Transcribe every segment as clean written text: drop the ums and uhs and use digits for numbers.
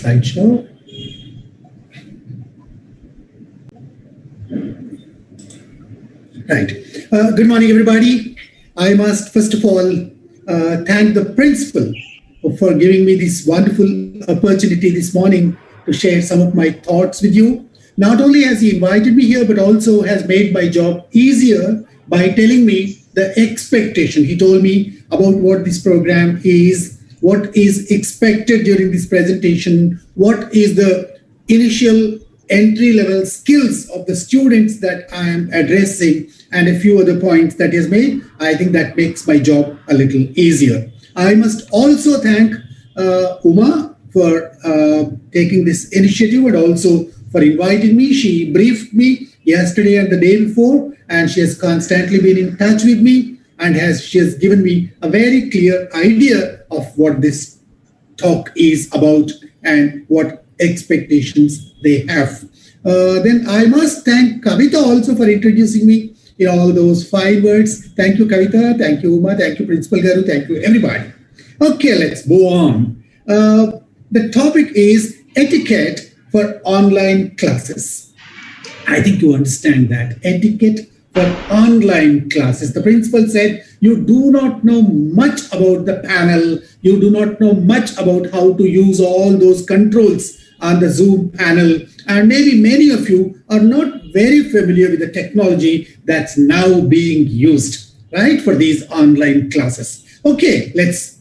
Slideshow. Right. Good morning, everybody. I must first of all thank the principal for giving me this wonderful opportunity this morning to share some of my thoughts with you. Not only has he invited me here, but also has made my job easier by telling me the expectation. He told me about what this program is, what is expected during this presentation, what is the initial entry-level skills of the students that I am addressing, and a few other points that he has made. I think that makes my job a little easier. I must also thank Uma for taking this initiative and also for inviting me. She briefed me yesterday and the day before, and she has constantly been in touch with me, and she has given me a very clear idea of what this talk is about and what expectations they have. Then I must thank Kavita also for introducing me in all those fine words. Thank you, Kavita. Thank you, Uma. Thank you, Principal Garu. Thank you, everybody. Okay, let's go on. The topic is etiquette for online classes. I think you understand that. Etiquette for online classes. The principal said, you do not know much about the panel. You do not know much about how to use all those controls on the Zoom panel. And maybe many of you are not very familiar with the technology that's now being used, right, for these online classes. Okay, let's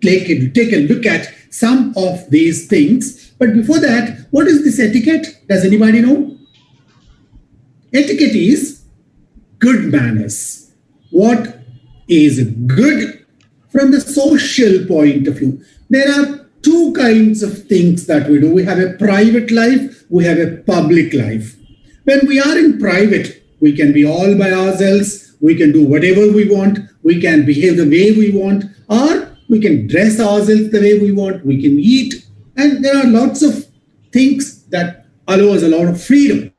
take a look at some of these things. But before that, what is this etiquette? Does anybody know? Etiquette is good manners. What is good from the social point of view? There are two kinds of things that we do. We have a private life, we have a public life. When we are in private, we can be all by ourselves, we can do whatever we want, we can behave the way we want, or we can dress ourselves the way we want, we can eat, and there are lots of things that allow us a lot of freedom.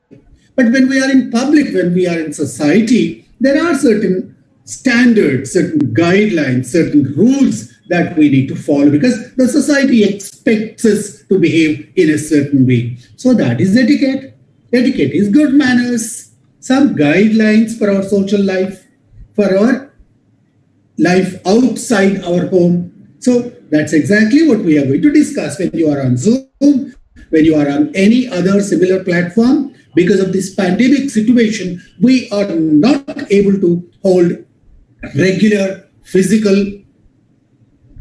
But when we are in public, when we are in society, there are certain standards, certain guidelines, certain rules that we need to follow because the society expects us to behave in a certain way. So that is etiquette. Etiquette is good manners, some guidelines for our social life, for our life outside our home. So that's exactly what we are going to discuss when you are on Zoom, when you are on any other similar platform. Because of this pandemic situation, we are not able to hold regular physical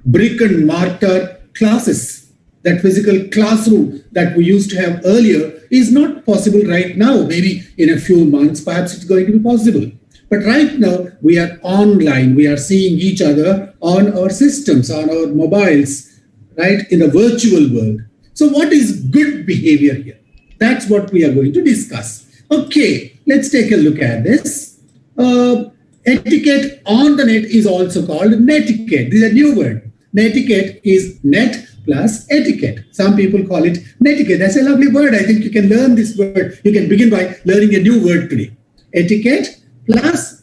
brick and mortar classes. That physical classroom that we used to have earlier is not possible right now. Maybe in a few months, perhaps it's going to be possible. But right now, we are online. We are seeing each other on our systems, on our mobiles, right, in a virtual world. So what is good behavior here? That's what we are going to discuss. Okay, let's take a look at this. Etiquette on the net is also called netiquette. This is a new word. Netiquette is net plus etiquette. Some people call it netiquette. That's a lovely word. I think you can learn this word. You can begin by learning a new word today. Etiquette plus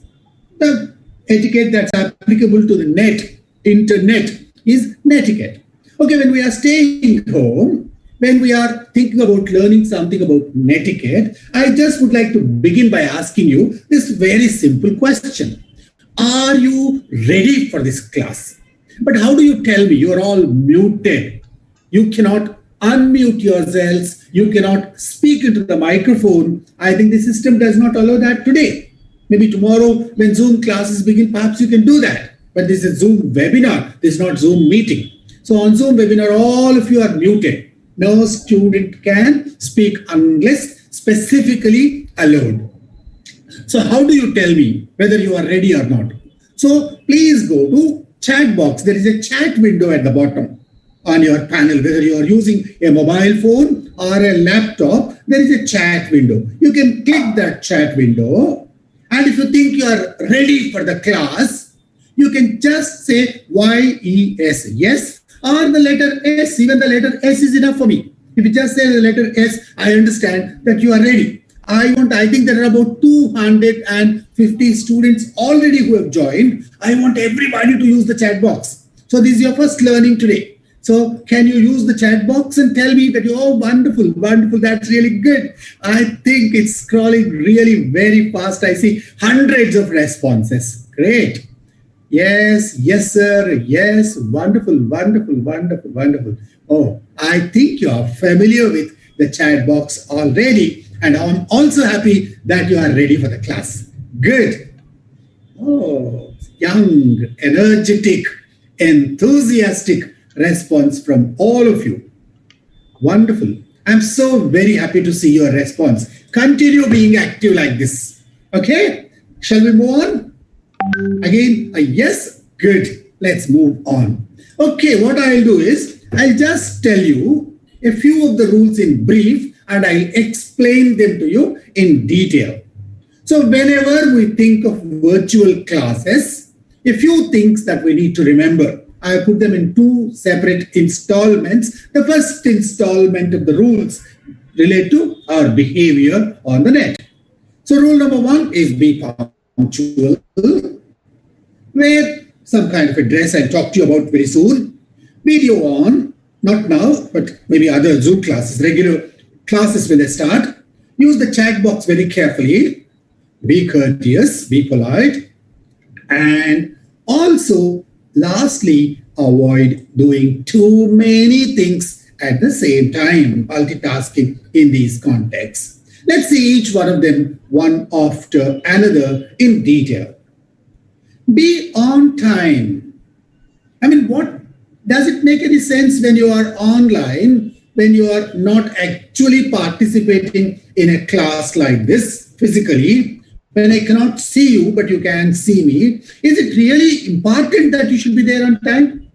the etiquette that's applicable to the net, internet, is netiquette. Okay, when we are staying home, when we are thinking about learning something about netiquette, I just would like to begin by asking you this very simple question. Are you ready for this class? But how do you tell me? You are all muted. You cannot unmute yourselves. You cannot speak into the microphone. I think the system does not allow that today. Maybe tomorrow when Zoom classes begin, perhaps you can do that. But this is a Zoom webinar. This is not Zoom meeting. So on Zoom webinar, all of you are muted. No student can speak unless specifically allowed. So how do you tell me whether you are ready or not? So please go to chat box. There is a chat window at the bottom on your panel. Whether you are using a mobile phone or a laptop, there is a chat window. You can click that chat window. And if you think you are ready for the class, you can just say YES, yes, or the letter S. Even the letter S is enough for me. If you just say the letter S, I understand that you are ready. I think there are about 250 students already who have joined. I want everybody to use the chat box. So this is your first learning today. So can you use the chat box and tell me that, oh, wonderful, wonderful, that's really good. I think it's scrolling really very fast. I see hundreds of responses. Great. Yes, yes, sir. Yes, wonderful, wonderful, wonderful, wonderful. Oh, I think you are familiar with the chat box already. And I'm also happy that you are ready for the class. Good. Oh, young, energetic, enthusiastic response from all of you. Wonderful. I'm so very happy to see your response. Continue being active like this. Okay? Shall we move on? Again, a yes? Good. Let's move on. Okay, what I'll do is, I'll just tell you a few of the rules in brief and I'll explain them to you in detail. So whenever we think of virtual classes, a few things that we need to remember. I put them in two separate installments. The first installment of the rules relate to our behavior on the net. So rule number one is be punctual. Wear some kind of a dress I'll talk to you about very soon. Video on, not now, but maybe other Zoom classes, regular classes when they start. Use the chat box very carefully. Be courteous, be polite. And also, lastly, avoid doing too many things at the same time, multitasking in these contexts. Let's see each one of them one after another in detail. Be on time. I mean, what does it make any sense when you are online, when you are not actually participating in a class like this physically, when I cannot see you, but you can see me? Is it really important that you should be there on time?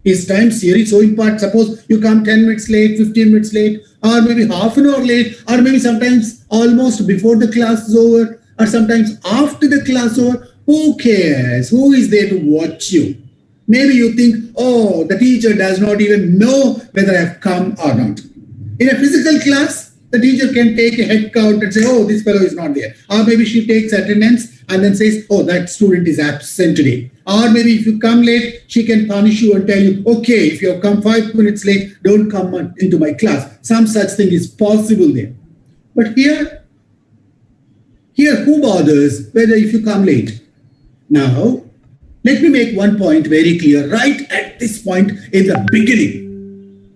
Is time really so important? Suppose you come 10 minutes late, 15 minutes late, or maybe half an hour late, or maybe sometimes almost before the class is over, or sometimes after the class is over. Who cares? Who is there to watch you? Maybe you think, oh, the teacher does not even know whether I have come or not. In a physical class, the teacher can take a head count and say, oh, this fellow is not there. Or maybe she takes attendance and then says, oh, that student is absent today. Or maybe if you come late, she can punish you and tell you, okay, if you have come 5 minutes late, don't come into my class. Some such thing is possible there. But here who bothers whether if you come late? Now, let me make one point very clear right at this point in the beginning.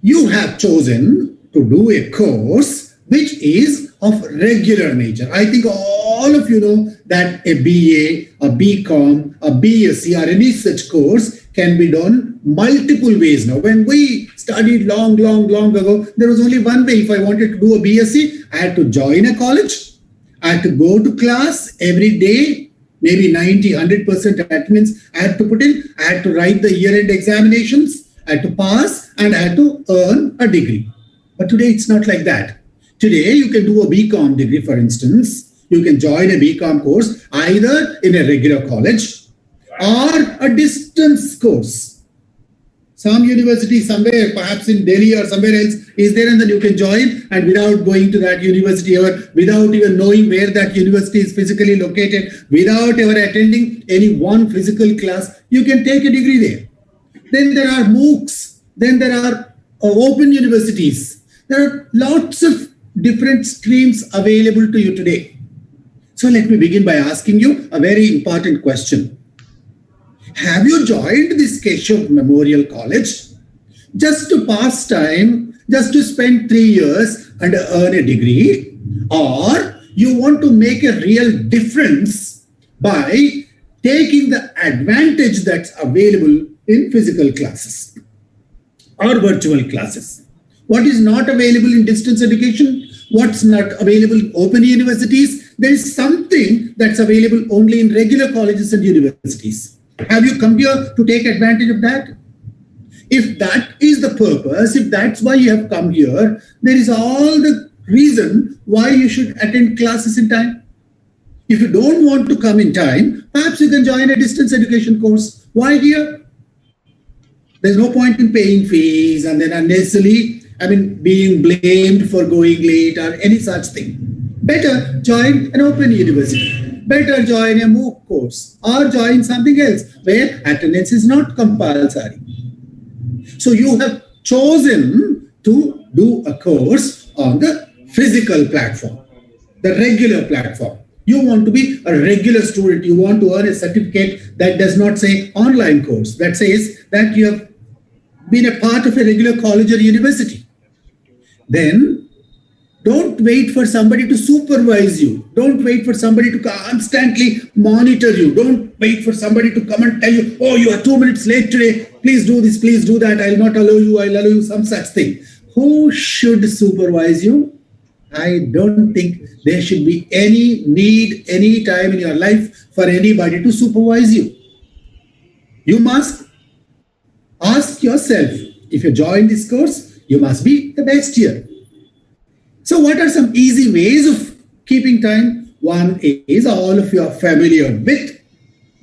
You have chosen to do a course which is of regular nature. I think all of you know that a BA, a BCom, a BSc or any such course can be done multiple ways now. When we studied long ago, there was only one way. If I wanted to do a BSc, I had to join a college. I had to go to class every day. Maybe 90, 100% attendance I had to put in. I had to write the year-end examinations. I had to pass and I had to earn a degree. But today it's not like that. Today you can do a BCom degree, for instance. You can join a BCom course either in a regular college or a distance course. Some university somewhere, perhaps in Delhi or somewhere else, is there, and then you can join, and without going to that university ever, without even knowing where that university is physically located, without ever attending any one physical class, you can take a degree there. Then there are MOOCs, then there are open universities. There are lots of different streams available to you today. So let me begin by asking you a very important question. Have you joined this Keshav Memorial College just to pass time, just to spend 3 years and earn a degree? Or you want to make a real difference by taking the advantage that's available in physical classes or virtual classes? What is not available in distance education? What's not available in open universities? There is something that's available only in regular colleges and universities. Have you come here to take advantage of that? If that is the purpose, if that's why you have come here, there is all the reason why you should attend classes in time. If you don't want to come in time, perhaps you can join a distance education course. Why here? There's no point in paying fees and then unnecessarily, being blamed for going late or any such thing. Better join an open university. Better join a MOOC course or join something else where attendance is not compulsory. So you have chosen to do a course on the physical platform, the regular platform. You want to be a regular student. You want to earn a certificate that does not say online course, that says that you have been a part of a regular college or university. Then don't wait for somebody to supervise you. Don't wait for somebody to constantly monitor you. Don't wait for somebody to come and tell you, oh, you are 2 minutes late today. Please do this, please do that. I'll not allow you. I'll allow you, some such thing. Who should supervise you? I don't think there should be any need, any time in your life for anybody to supervise you. You must ask yourself, if you join this course, you must be the best here. So what are some easy ways of keeping time? One is, all of you are familiar with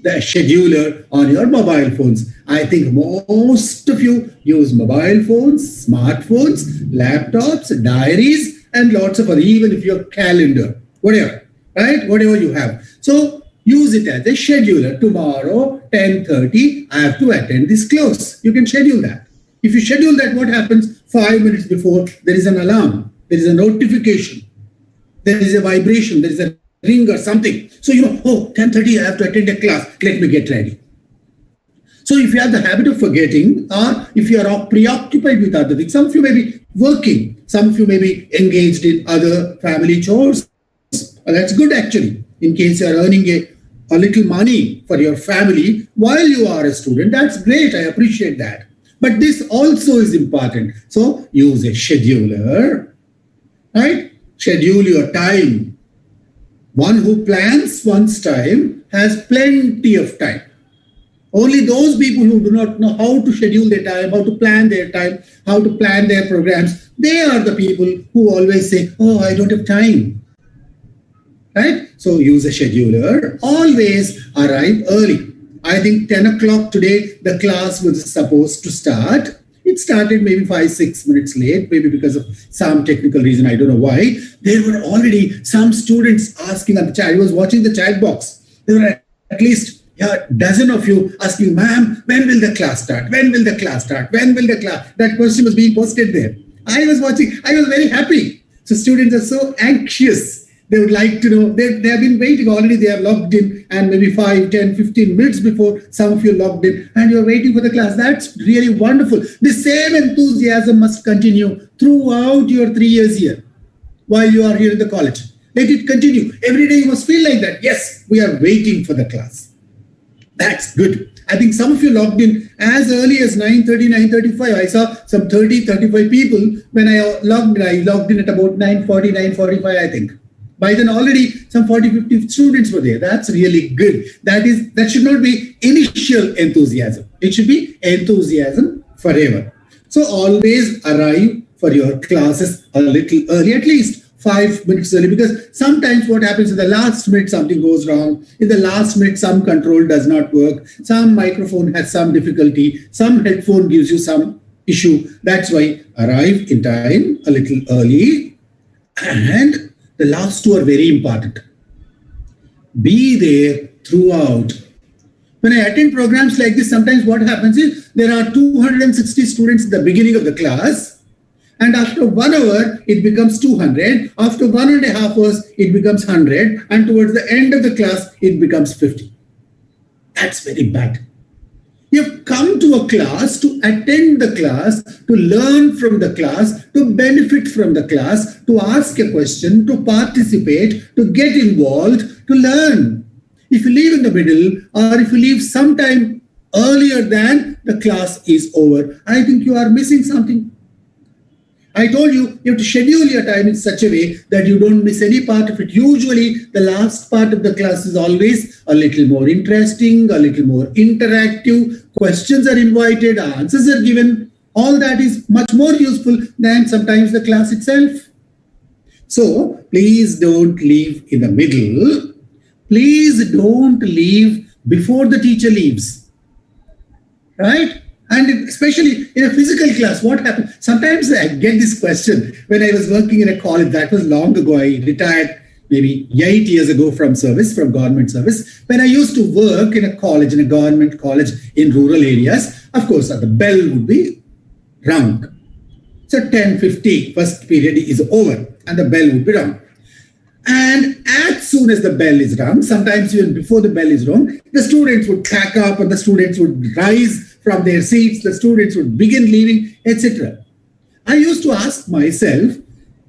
the scheduler on your mobile phones. I think most of you use mobile phones, smartphones, laptops, diaries, and lots of other, even if your calendar, whatever, right? Whatever you have. So use it as a scheduler. Tomorrow, 10:30, I have to attend this class. You can schedule that. If you schedule that, what happens? 5 minutes before, there is an alarm. There is a notification. There is a vibration. There is a ring or something. So you know, oh, 10:30, I have to attend a class. Let me get ready. So if you have the habit of forgetting, or if you are preoccupied with other things, some of you may be working. Some of you may be engaged in other family chores. Well, that's good actually. In case you are earning a little money for your family while you are a student, that's great. I appreciate that. But this also is important. So use a scheduler. Right? Schedule your time. One who plans one's time has plenty of time. Only those people who do not know how to schedule their time, how to plan their time, how to plan their programs, they are the people who always say, oh, I don't have time. Right? So use a scheduler. Always arrive early. I think 10 o'clock today, the class was supposed to start. It started maybe 5-6 minutes late, maybe because of some technical reason. I don't know why. There were already some students asking on the chat. I was watching the chat box. There were at least a dozen of you asking, ma'am, when will the class start? When will the class start? When will the class? That question was being posted there. I was watching. I was very happy. So students are so anxious. They would like to know. They have been waiting already. They have logged in, and maybe 5, 10, 15 minutes before some of you logged in, and you're waiting for the class. That's really wonderful. The same enthusiasm must continue throughout your 3 years here while you are here in the college. Let it continue. Every day you must feel like that. Yes, we are waiting for the class. That's good. I think some of you logged in as early as 9:30, 9:35. I saw some 30, 35 people when I logged in. I logged in at about 9:40, 9:45, I think. By then already some 40, 50 students were there. That's really good. That should not be initial enthusiasm. It should be enthusiasm forever. So always arrive for your classes a little early, at least 5 minutes early, because sometimes what happens in the last minute, something goes wrong. In the last minute, some control does not work. Some microphone has some difficulty. Some headphone gives you some issue. That's why arrive in time a little early. And the last two are very important. Be there throughout. When I attend programs like this, sometimes what happens is there are 260 students at the beginning of the class, and after 1 hour, it becomes 200. After 1.5 hours, it becomes 100. And towards the end of the class, it becomes 50. That's very bad. You've come to a class to attend the class, to learn from the class, to benefit from the class, to ask a question, to participate, to get involved, to learn. If you leave in the middle, or if you leave sometime earlier than the class is over, I think you are missing something. I told you, you have to schedule your time in such a way that you don't miss any part of it. Usually, the last part of the class is always a little more interesting, a little more interactive. Questions are invited, answers are given. All that is much more useful than sometimes the class itself. So, please don't leave in the middle. Please don't leave before the teacher leaves. Right? And especially in a physical class, what happens? Sometimes I get this question when I was working in a college. That was long ago. I retired maybe 8 years ago from government service. When I used to work in a college, in a government college in rural areas, of course, the bell would be rung. So 10:50, first period is over and the bell would be rung. And as soon as the bell is rung, sometimes even before the bell is rung, the students would pack up and the students would rise from their seats, the students would begin leaving, etc. I used to ask myself,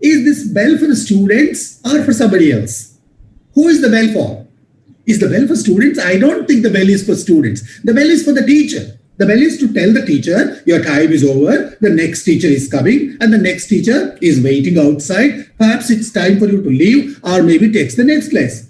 is this bell for the students or for somebody else? Who is the bell for? Is the bell for students? I don't think the bell is for students. The bell is for the teacher. The bell is to tell the teacher, your time is over, the next teacher is coming, and the next teacher is waiting outside. Perhaps it's time for you to leave, or maybe takes the next class.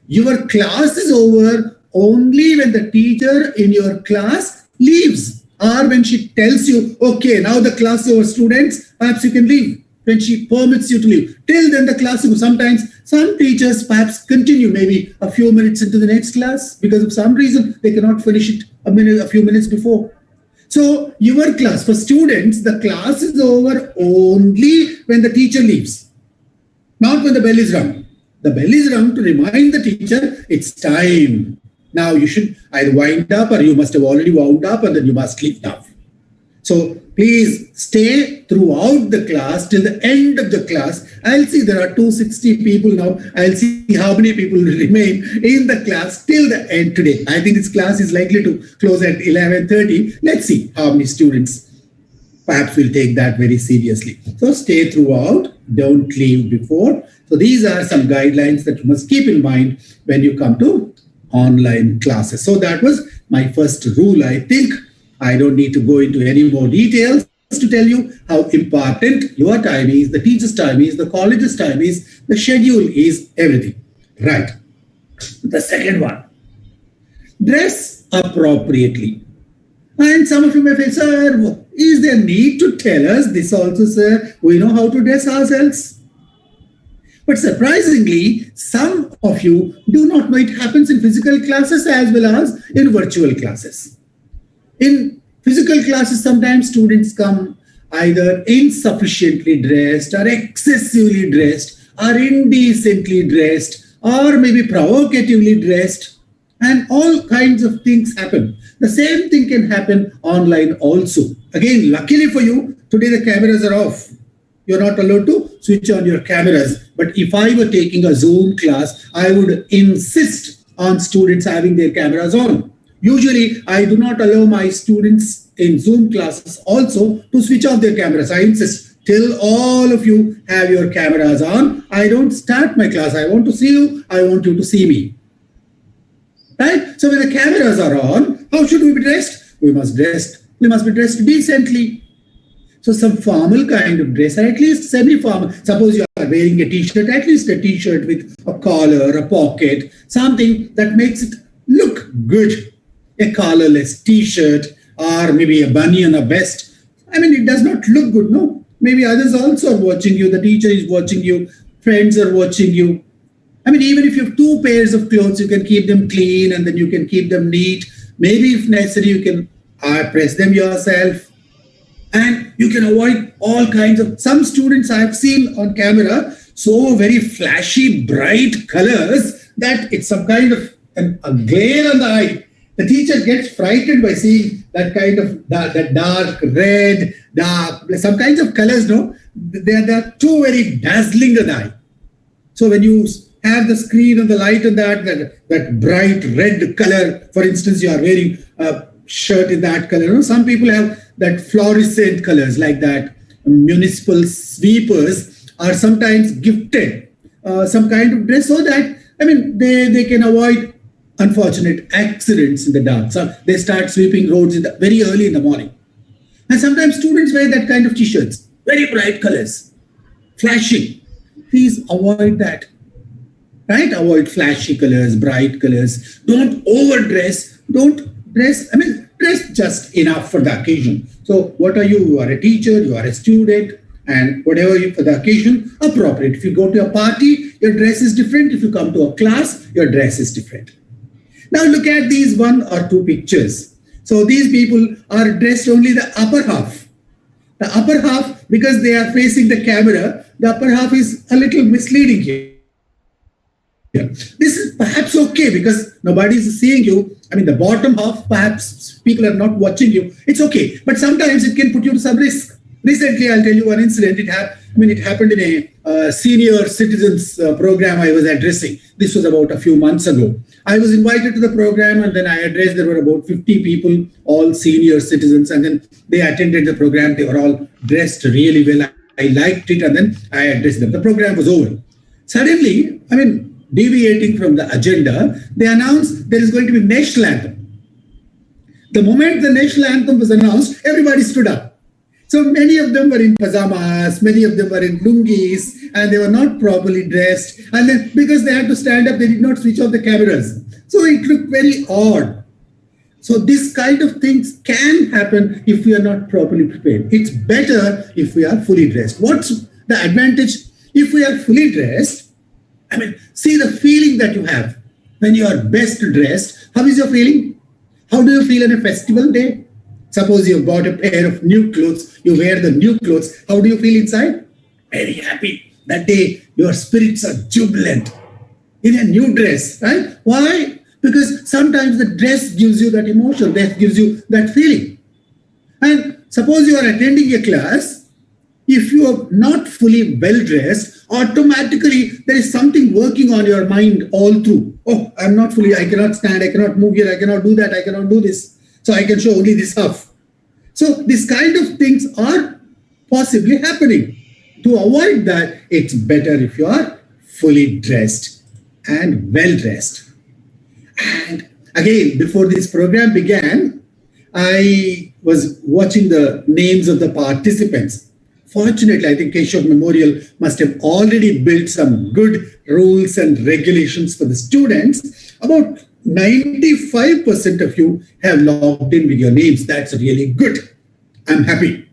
Your class is over only when the teacher in your class leaves, or when she tells you, okay, now the class is over, students, perhaps you can leave. When she permits you to leave. Till then, the class is over. Sometimes some teachers perhaps continue maybe a few minutes into the next class because of some reason they cannot finish it a few minutes before. So your class, for students, the class is over only when the teacher leaves, not when the bell is rung. The bell is rung to remind the teacher it's time. Now you should either wind up or you must have already wound up and then you must leave now. So please stay throughout the class till the end of the class. I'll see there are 260 people now. I'll see how many people will remain in the class till the end today. I think this class is likely to close at 11:30. Let's see how many students perhaps will take that very seriously. So stay throughout. Don't leave before. So these are some guidelines that you must keep in mind when you come to online classes. So that was my first rule, I think. I don't need to go into any more details to tell you how important your time is, the teacher's time is, the college's time is, the schedule is, everything. Right. The second one, dress appropriately. And some of you may say, sir, is there need to tell us this also, sir? We know how to dress ourselves. But surprisingly, some of you do not know it happens in physical classes as well as in virtual classes. In physical classes, sometimes students come either insufficiently dressed or excessively dressed or indecently dressed or maybe provocatively dressed, and all kinds of things happen. The same thing can happen online also. Again, luckily for you, today the cameras are off. You're not allowed to switch on your cameras. But if I were taking a Zoom class, I would insist on students having their cameras on. Usually, I do not allow my students in Zoom classes also to switch off their cameras. I insist till all of you have your cameras on. I don't start my class. I want to see you. I want you to see me. Right? So when the cameras are on, how should we be dressed? We must be dressed decently. So some formal kind of dress, or at least semi-formal. Suppose you are wearing a t-shirt, at least a t-shirt with a collar, a pocket, something that makes it look good. A collarless t-shirt or maybe a bunion, a vest. I mean, it does not look good, no? Maybe others also are watching you. The teacher is watching you. Friends are watching you. I mean, even if you have two pairs of clothes, you can keep them clean and then you can keep them neat. Maybe if necessary, you can press them yourself. And you can avoid all kinds of... Some students I have seen on camera, so very flashy, bright colors that it's some kind of a glare on the eye. The teacher gets frightened by seeing that kind of that dark red, some kinds of colors, no? They are too very dazzling on the eye. So when you have the screen and the light on that bright red color, for instance, you are wearing a shirt in that color. No? Some people have that fluorescent colors like that. Municipal sweepers are sometimes gifted some kind of dress so that, I mean, they can avoid unfortunate accidents in the dark. So they start sweeping roads very early in the morning. And sometimes students wear that kind of t-shirts, very bright colors, flashing. Please avoid that, right? Avoid flashy colors, bright colors. Don't overdress. Don't dress, dress just enough for the occasion. So what are you? You are a teacher, you are a student, and whatever for the occasion, appropriate. If you go to a party, your dress is different. If you come to a class, your dress is different. Now look at these one or two pictures. So these people are dressed only the upper half. The upper half, because they are facing the camera, the upper half is a little misleading here. This is perhaps okay because nobody is seeing you. I mean, the bottom half, perhaps people are not watching you. It's okay. But sometimes it can put you to some risk. Recently, I'll tell you one incident. It happened in a senior citizens program I was addressing. This was about a few months ago. I was invited to the program and then I addressed, there were about 50 people, all senior citizens, and then they attended the program. They were all dressed really well. I liked it and then I addressed them. The program was over. Suddenly, deviating from the agenda, they announced there is going to be national anthem. The moment the national anthem was announced, everybody stood up. So many of them were in pajamas, many of them were in lungis, and they were not properly dressed. And then because they had to stand up, they did not switch off the cameras. So it looked very odd. So this kind of things can happen if we are not properly prepared. It's better if we are fully dressed. What's the advantage if we are fully dressed? See the feeling that you have when you are best dressed. How is your feeling? How do you feel on a festival day? Suppose you've bought a pair of new clothes, you wear the new clothes. How do you feel inside? Very happy. That day, your spirits are jubilant in a new dress, right? Why? Because sometimes the dress gives you that emotion, that gives you that feeling. And suppose you are attending a class, if you are not fully well dressed, automatically there is something working on your mind all through. Oh, I'm not fully, I cannot stand, I cannot move here, I cannot do that, I cannot do this. So I can show only this half. So this kind of things are possibly happening. To avoid that, it's better if you are fully dressed and well dressed. And again, before this program began, I was watching the names of the participants. Fortunately, I think Keshav Memorial must have already built some good rules and regulations for the students. About 95% of you have logged in with your names. That's really good. I'm happy.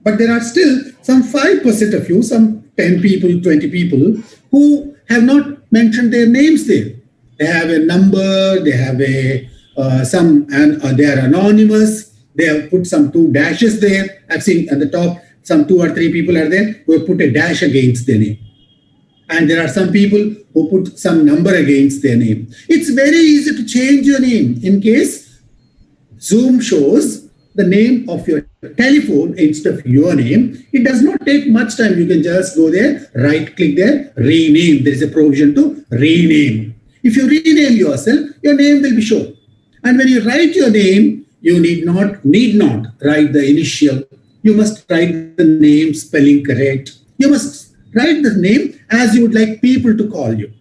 But there are still some 5% of you, some 10 people, 20 people, who have not mentioned their names there. They have a number, they have they are anonymous, they have put some 2 dashes there. I've seen at the top, some 2 or 3 people are there who have put a dash against their name. And there are some people who put some number against their name. It's very easy to change your name in case Zoom shows the name of your telephone instead of your name. It does not take much time. You can just go there, right click there, rename. There is a provision to rename. If you rename yourself, your name will be shown. And when you write your name, you need not write the initial. You must write the name spelling correct. You must write the name as you would like people to call you.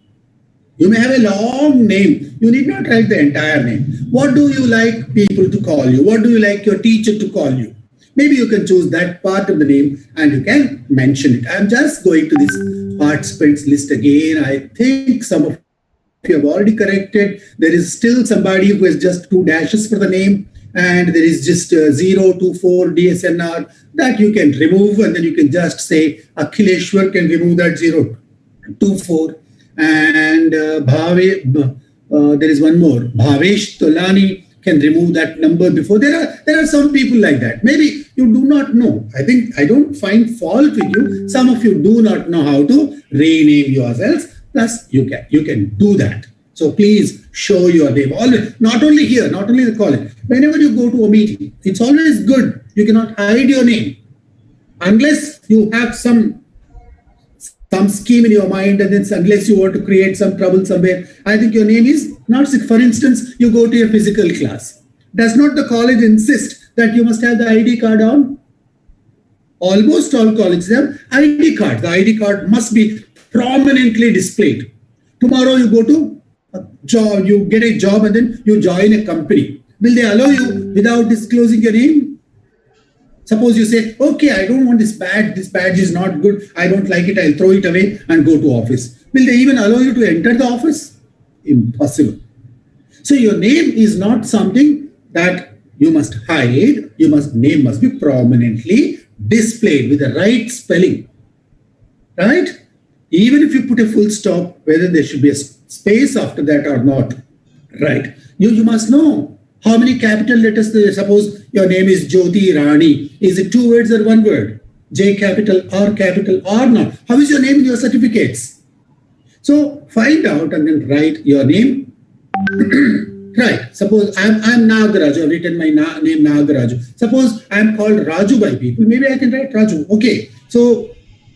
You may have a long name. You need not write the entire name. What do you like people to call you? What do you like your teacher to call you? Maybe you can choose that part of the name and you can mention it. I'm just going to this participants list again. I think some of you have already corrected. There is still somebody who has just 2 dashes for the name. And there is just 024 DSNR that you can remove, and then you can just say Akhileshwar can remove that 024. And there is one more, Bhavesh Tolani can remove that number before. There are some people like that. Maybe you do not know. I don't find fault with you. Some of you do not know how to rename yourselves. Plus, you can do that. So please show your name. Always, not only here, not only in the college. Whenever you go to a meeting, it's always good. You cannot hide your name. Unless you have some scheme in your mind, and then unless you want to create some trouble somewhere, I think your name is not. For instance, you go to a physical class. Does not the college insist that you must have the ID card on? Almost all colleges have ID card. The ID card must be prominently displayed. Tomorrow you go to a job, you get a job and then you join a company. Will they allow you without disclosing your name? Suppose you say, okay, I don't want this badge is not good, I don't like it, I'll throw it away and go to office. Will they even allow you to enter the office? Impossible. So your name is not something that you must hide. Name must be prominently displayed with the right spelling. Right? Even if you put a full stop, whether there should be a space after that or not. Right? You must know how many capital letters there. Suppose your name is Jyoti Rani. Is it 2 words or 1 word? J capital or not? How is your name in your certificates? So find out and then write your name. Right. Suppose I'm nagaRAJU. I've written my name nagaRAJU. Suppose I'm called Raju by people. Maybe I can write Raju. Okay. So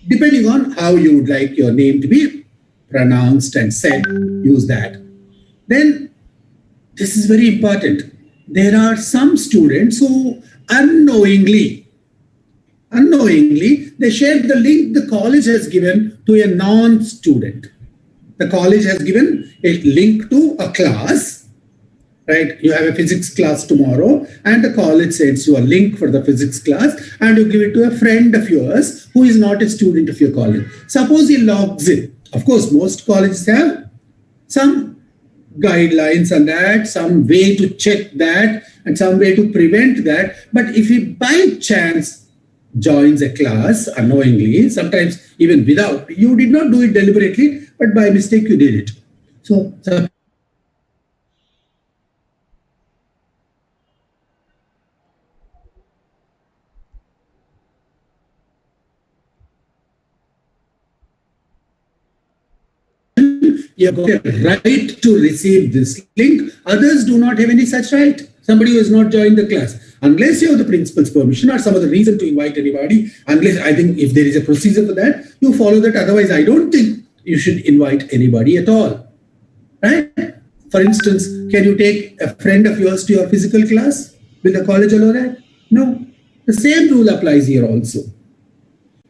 depending on how you would like your name to be pronounced and said, use that. Then this is very important. There are some students who unknowingly, they shared the link the college has given to a non-student. The college has given a link to a class, right? You have a physics class tomorrow and the college sends you a link for the physics class and you give it to a friend of yours who is not a student of your college. Suppose he logs in. Of course, most colleges have some guidelines on that, some way to check that and some way to prevent that. But if he by chance joins a class unknowingly, sometimes even without, you did not do it deliberately, but by mistake you did it. So you have got a right to receive this link. Others do not have any such right. Somebody who has not joined the class, unless you have the principal's permission or some other reason to invite anybody, unless I think if there is a procedure for that, you follow that. Otherwise, I don't think you should invite anybody at all. Right? For instance, can you take a friend of yours to your physical class? Will the college allow that? No. The same rule applies here also.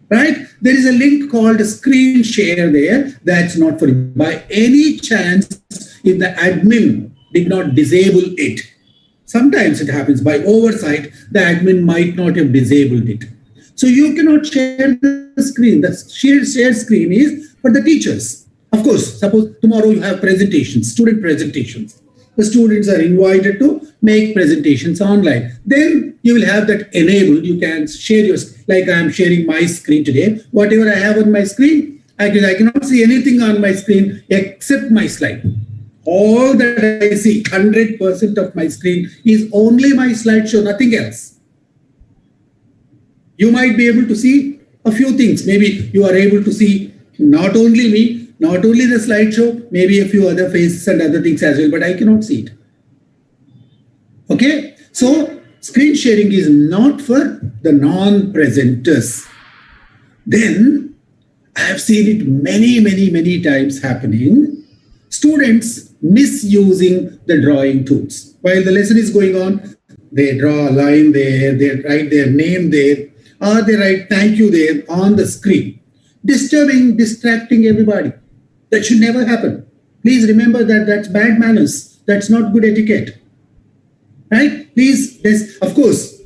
Right? There is a link called a screen share there. That's not for you. By any chance, if the admin did not disable it, sometimes it happens by oversight, the admin might not have disabled it. So you cannot share the screen. The share screen is for the teachers. Of course, suppose tomorrow you have presentations, student presentations. The students are invited to make presentations online. Then you will have that enabled. You can share your, like I am sharing my screen today. Whatever I have on my screen, I cannot see anything on my screen except my slide. All that I see, 100% of my screen is only my slideshow, nothing else. You might be able to see a few things. Maybe you are able to see not only me, not only the slideshow, maybe a few other faces and other things as well, but I cannot see it. Okay? So, screen sharing is not for the non-presenters. Then, I have seen it many times happening. Students misusing the drawing tools. While the lesson is going on, they draw a line there, they write their name there, or they write thank you there on the screen. Disturbing, distracting everybody. That should never happen. Please remember that that's bad manners. That's not good etiquette. Right? Please, yes, of course,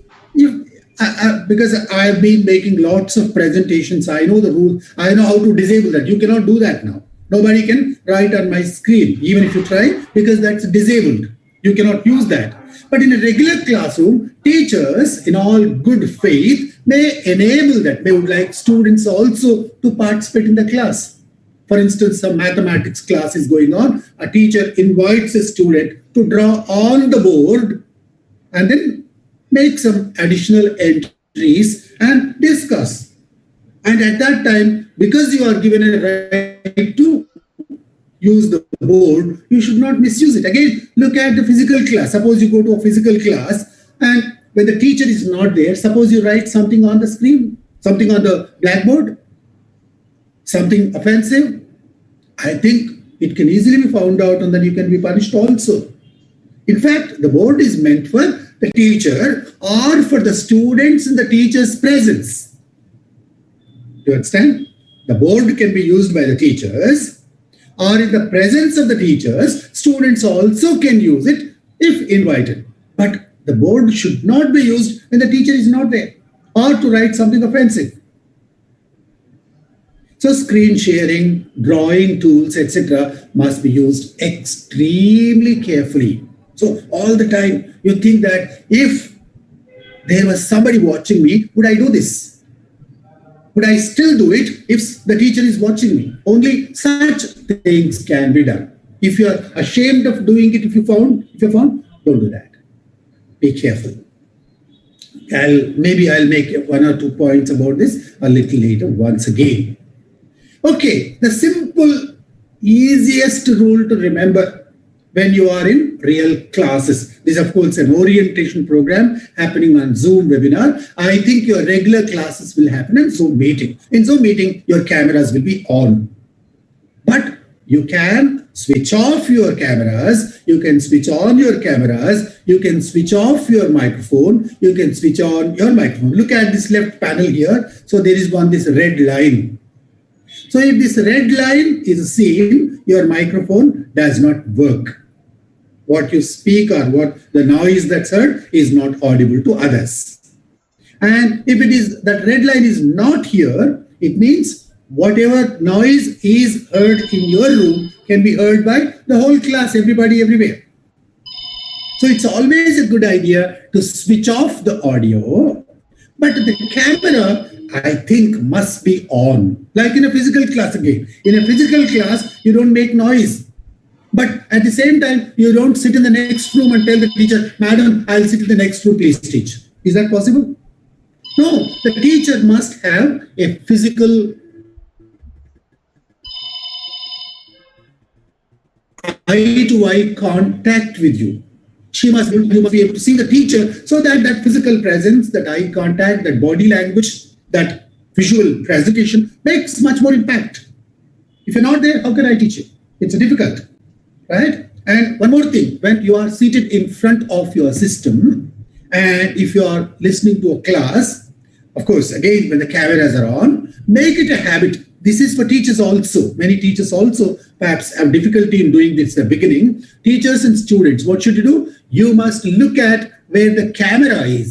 because I've been making lots of presentations, I know the rule, I know how to disable that. You cannot do that now. Nobody can write on my screen, even if you try, because that's disabled. You cannot use that. But in a regular classroom, teachers, in all good faith, may enable that. They would like students also to participate in the class. For instance, some mathematics class is going on. A teacher invites a student to draw on the board and then make some additional entries and discuss. And at that time, because you are given a right to use the board, you should not misuse it. Again, look at the physical class. Suppose you go to a physical class and when the teacher is not there, suppose you write something on the screen, something on the blackboard, something offensive, I think it can easily be found out and then you can be punished also. In fact, the board is meant for the teacher or for the students in the teacher's presence. Do you understand? The board can be used by the teachers or in the presence of the teachers, students also can use it if invited. But the board should not be used when the teacher is not there or to write something offensive. So screen sharing, drawing tools, etc. must be used extremely carefully. So all the time you think that if there was somebody watching me, would I do this? Would I still do it if the teacher is watching me? Only such things can be done. If you are ashamed of doing it, if you're found, don't do that. Be careful. Maybe I'll make 1 or 2 points about this a little later once again. Okay, the simple easiest rule to remember when you are in real classes. This is, of course, an orientation program happening on Zoom webinar. I think your regular classes will happen in Zoom meeting. In Zoom meeting, your cameras will be on. But you can switch off your cameras, you can switch on your cameras, you can switch off your microphone, you can switch on your microphone. Look at this left panel here. So there is this red line. So if this red line is seen, your microphone does not work. What you speak or what the noise that's heard is not audible to others. And if it is that red line is not here, it means whatever noise is heard in your room can be heard by the whole class, everybody, everywhere. So it's always a good idea to switch off the audio, but the camera, I think, must be on. Like in a physical class again. In a physical class, you don't make noise. But at the same time, you don't sit in the next room and tell the teacher, "Madam, I'll sit in the next room, please teach." Is that possible? No, the teacher must have a physical eye-to-eye contact with you. You must be able to see the teacher so that that physical presence, that eye contact, that body language, that visual presentation makes much more impact. If you're not there, how can I teach you? It's difficult, right? And one more thing, when you are seated in front of your system and if you are listening to a class, of course, again, when the cameras are on, make it a habit. This is for teachers also. Many teachers also perhaps have difficulty in doing this at the beginning. Teachers and students, what should you do? You must look at where the camera is.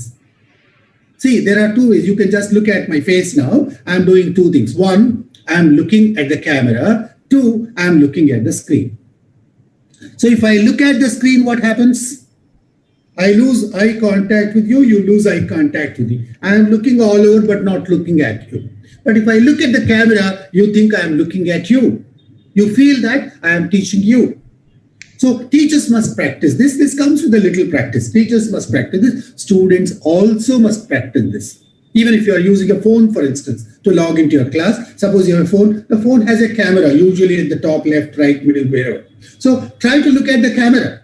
See, there are two ways. You can just look at my face now. I'm doing two things. One, I'm looking at the camera. Two, I'm looking at the screen. So if I look at the screen, what happens? I lose eye contact with you. You lose eye contact with me. I'm looking all over but not looking at you. But if I look at the camera, you think I am looking at you. You feel that I am teaching you. So teachers must practice this. This comes with a little practice. Teachers must practice this. Students also must practice this. Even if you are using a phone, for instance, to log into your class, suppose you have a phone, the phone has a camera, usually at the top, left, right, middle, wherever. So try to look at the camera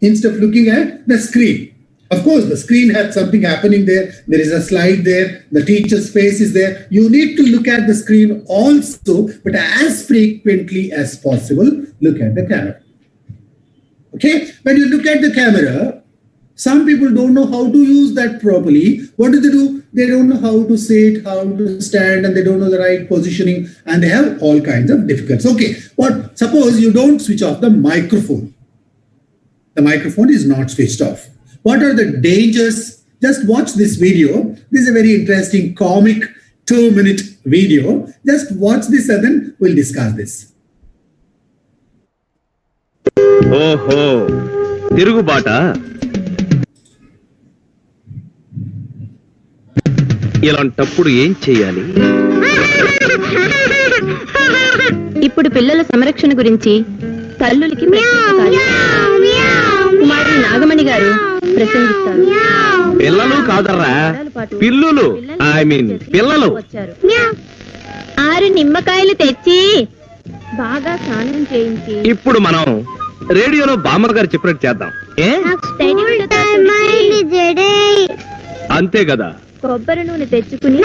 instead of looking at the screen. Of course, the screen has something happening there. There is a slide there. The teacher's face is there. You need to look at the screen also, but as frequently as possible, look at the camera. Okay? When you look at the camera, some people don't know how to use that properly. What do? They don't know how to sit, how to stand, and they don't know the right positioning, and they have all kinds of difficulties. Okay, suppose you don't switch off the microphone. The microphone is not switched off. What are the dangers? Just watch this video. This is a very interesting comic 2-minute video. Just watch this and then we'll discuss this. Oh, తిరుగుబాట ఇలాంటప్పుడు ఏం చేయాలి? ఇప్పుడు పిల్లల సంరక్షణ గురించి తల్లులకి కుమారుడు నాగమణి గారు ప్రసంగిస్తారు. పిల్లలు కాదర్రా, పిల్లులు. పిల్లలు. 6 నిమ్మకాయలు తెచ్చి బాగా స్నానం చేయించి ఇప్పుడు మనం రేడియోలో బామ్మర్ గారు చెప్పినట్టు చేద్దాం. అంతే కదా. కొబ్బరి నూనె తెచ్చుకుని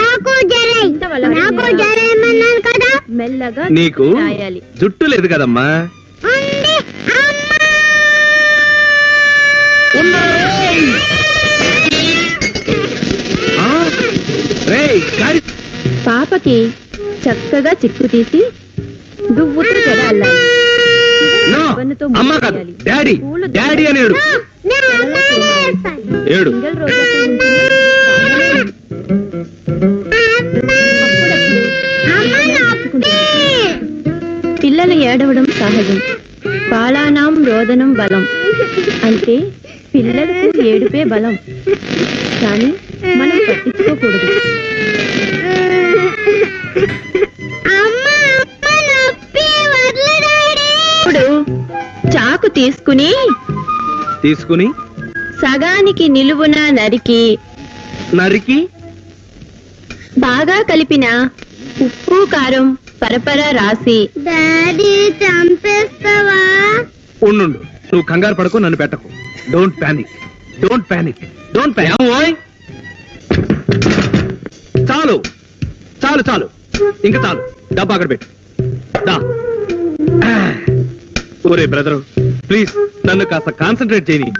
మెల్లగా నీకు జుట్టు లేదు కదమ్మా. పాపకి చక్కగా చిక్కు తీసి దువ్వుతో చెడాలి. డాడీ డాడీ అని ఏడు. పిల్లలు ఏడవడం సహజం. బాలానాం రోదనం బలం. అంటే పిల్లలకు ఏడుపే బలం. కానీ మనం పట్టించుకోకూడదు. ఇప్పుడు చాకు తీసుకుని సగానికి నిలువున నరికి బాగా కలిపిన ఉప్పు కారం పరపర రాసి డాడీ చంపేస్తావా? ఉండు, నువ్వు కంగారు పడకు, నన్ను పెట్టకు. Don't panic, don't panic, don't panic. చాలు చాలు చాలు, ఇంకా చాలు. డబ్బా అక్కడ పెట్టు. ఒరే బ్రదరు, ప్లీజ్ నన్ను కాస్త కాన్సన్ట్రేట్ చేయని.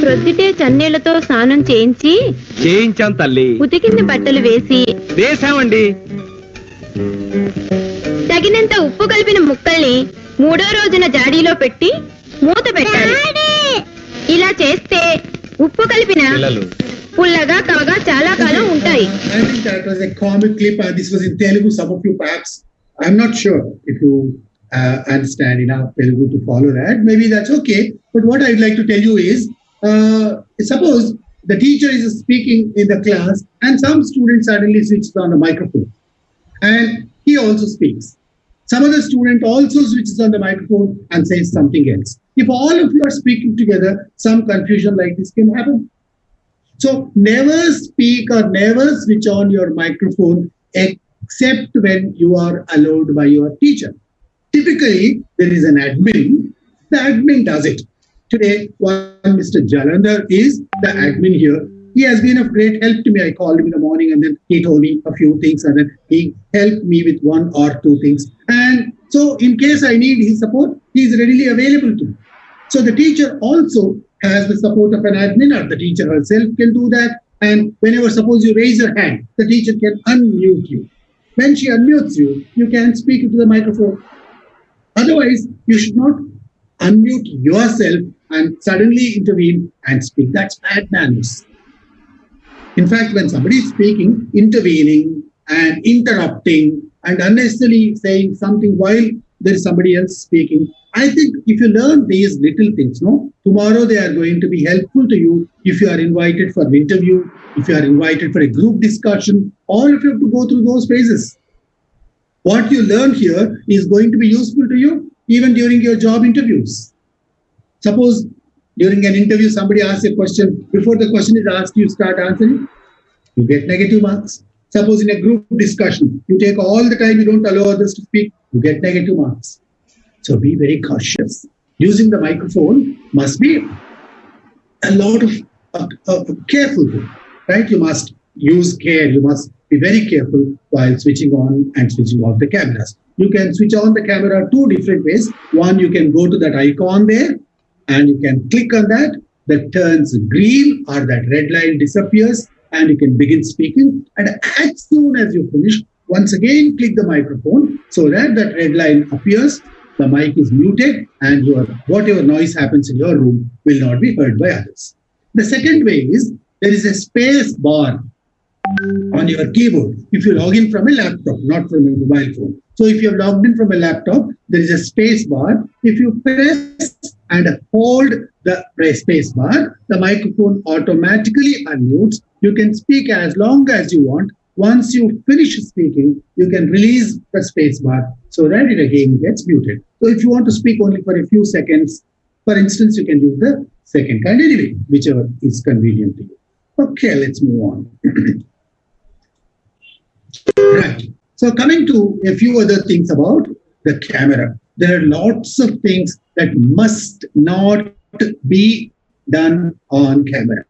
ప్రొద్దుటే చన్నీళ్లతో స్నానం చేయించాం తల్లి. ఉతికిన బట్టలు వేసామండి. తగినంత ఉప్పు కలిపిన ముక్కల్ని 3వ రోజున జాడీలో పెట్టి మూత పెట్టాలి. ఇలా చేస్తే ఉప్పు కలిపిన పుల్లగా కాగా చాలా కాలం ఉంటాయి. I think that was a comic clip. This was in Telugu. Some of you perhaps, I'm not sure if you understand enough Telugu to follow that. Maybe that's okay. But what I'd like to tell you is, suppose the teacher is speaking in the class and some student suddenly switches on the microphone and he also speaks. Some other student also switches on the microphone and says something else. If all of you are speaking together, some confusion like this can happen. So never speak or never switch on your microphone except when you are allowed by your teacher. Typically, there is an admin. The admin does it. Today, one Mr. Jalandhar is the admin here. He has been of great help to me. I called him in the morning and then he told me a few things and then he helped me with 1 or 2 things. And so in case I need his support, he is readily available to me. So the teacher also has the support of an admin, or the teacher herself can do that. And whenever, suppose you raise your hand, the teacher can unmute you. When she unmutes you, you can speak into the microphone. Otherwise, you should not unmute yourself and suddenly intervene and speak. That's bad manners. In fact, when somebody is speaking, intervening and interrupting and unnecessarily saying something while there is somebody else speaking, I think if you learn these little things, tomorrow they are going to be helpful to you if you are invited for an interview, if you are invited for a group discussion, or if you have to go through those phases. What you learn here is going to be useful to you even during your job interviews. Suppose during an interview, somebody asks a question. Before the question is asked, you start answering, you get negative marks. Suppose in a group discussion, you take all the time, you don't allow others to speak, you get negative marks. So be very cautious. Using the microphone must be a lot of careful, right? You must use care. You must be very careful while switching on and switching off the cameras. You can switch on the camera 2 different ways. One, you can go to that icon there and you can click on that. That turns green or that red line disappears and you can begin speaking. And as soon as you finish, once again click the microphone so that that red line appears. The mic is muted and whatever noise happens in your room will not be heard by others. The second way is there is a space bar on your keyboard if you log in from a laptop, not from a mobile phone. So if you have logged in from a laptop, there is a space bar. If you press and hold the space bar, the microphone automatically unmutes. You can speak as long as you want. Once you finish speaking, you can release the space bar so that it again gets muted. So if you want to speak only for a few seconds, for instance, you can use the second kind anyway, whichever is convenient to you. Okay, let's move on. Right. So coming to a few other things about the camera. There are lots of things that must not be done on camera.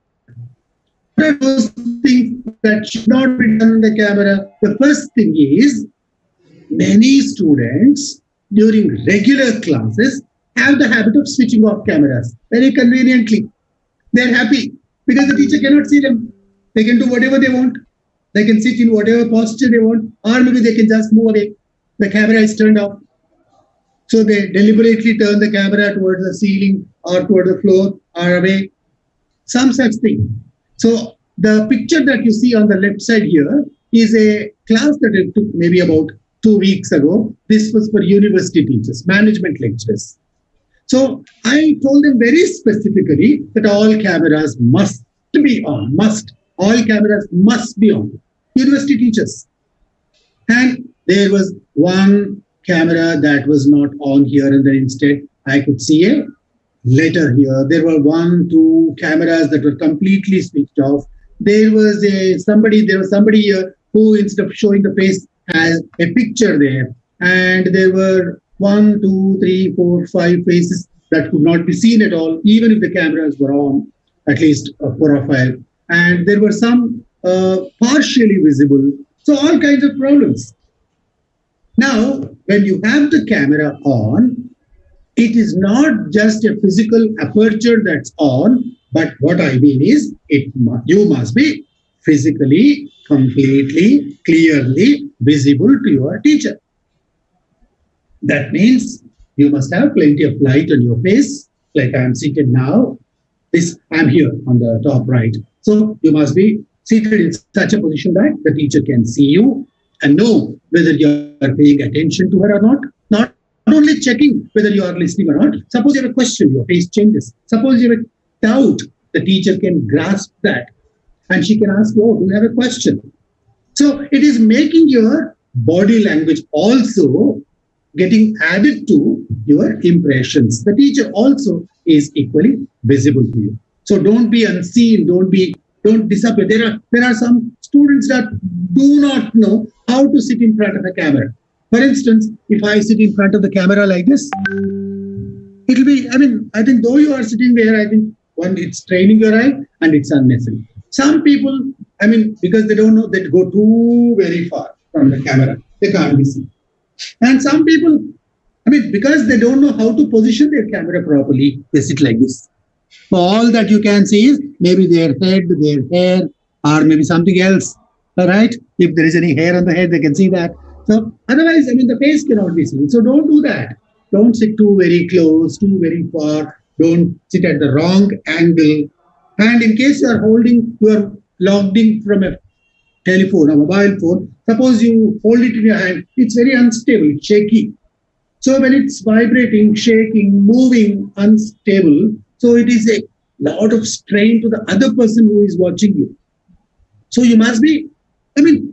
What are those things that should not be done on the camera? The first thing is many students during regular classes have the habit of switching off cameras very conveniently. They're happy because the teacher cannot see them. They can do whatever they want. They can sit in whatever posture they want, or maybe they can just move away. The camera is turned off. So they deliberately turn the camera towards the ceiling or towards the floor or away. Some such thing. So the picture that you see on the left side here is a class that I took maybe about 2 weeks ago. This was for university teachers, management lecturers. So I told them very specifically that all cameras must be on, all cameras must be on. University teachers. And there was one camera that was not on here, and then instead I could see a letter here. There were 1, 2 cameras that were completely switched off. There was somebody here who, instead of showing the face, has a picture there, and there were 1, 2, 3, 4, 5 faces that could not be seen at all, even if the cameras were on, at least for a while. And there were some partially visible. So all kinds of problems. Now, when you have the camera on, it is not just a physical aperture that's on, but what I mean is you must be physically, completely, clearly visible to your teacher. That means you must have plenty of light on your face, like I am seated now. I'm here on the top right. So you must be seated in such a position that the teacher can see you and know whether you are paying attention to her or not. Not only checking whether you are listening or not. Suppose you have a question, your face changes. Suppose you have a doubt, the teacher can grasp that. And she can ask you, oh, do you have a question? So it is making your body language also getting added to your impressions. The teacher also is equally visible to you. So don't be unseen, don't disappear. There are some students that do not know how to sit in front of a camera. For instance, if I sit in front of the camera like this, it'll be, I think though you are sitting there, I think one, it's training your eye and it's unnecessary. Some people, because they don't know, they go too very far from the camera. They can't be seen. And some people, because they don't know how to position their camera properly, they sit like this. So all that you can see is maybe their head, their hair, or maybe something else. All right? If there is any hair on the head, they can see that. So otherwise, the face cannot be seen. So don't do that. Don't sit too very close, too very far. Don't sit at the wrong angle. And in case you are logged in from a telephone, a mobile phone, suppose you hold it in your hand, it's very unstable, it's shaky. So when it's vibrating, shaking, moving, unstable, so it is a lot of strain to the other person who is watching you. So you must be,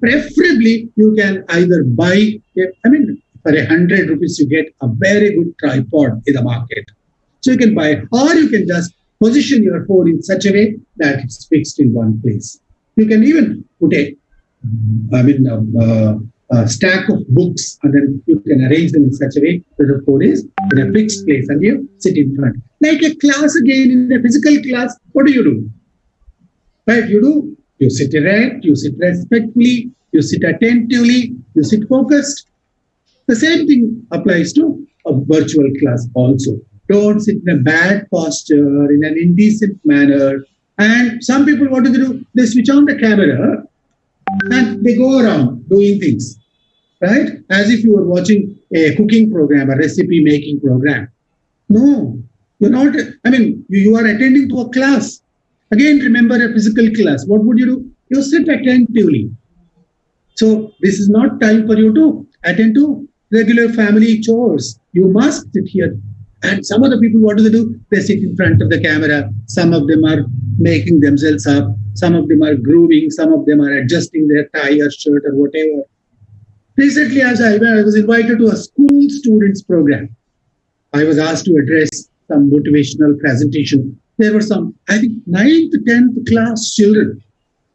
preferably you can either buy, for 100 rupees you get a very good tripod in the market. So you can buy it, or you can just position your phone in such a way that it's fixed in one place. You can even put a stack of books, and then you can arrange them in such a way that the phone is in a fixed place and you sit in front. Like a class again, in a physical class, what do? Right? You sit erect, you sit respectfully, you sit attentively, you sit focused. The same thing applies to a virtual class also. Don't sit in a bad posture, in an indecent manner. And some people, what do? They switch on the camera and they go around doing things, right? As if you were watching a cooking program, a recipe making program. No, you're not. You are attending to a class. Again, remember a physical class. What would you do? You sit attentively. So this is not time for you to attend to regular family chores. You must sit here. And some of the people, what do? They sit in front of the camera. Some of them are making themselves up. Some of them are grooving. Some of them are adjusting their tie or shirt or whatever. Recently, as I was invited to a school students program, I was asked to address some motivational presentation. There were some, I think, 9th, 10th class children.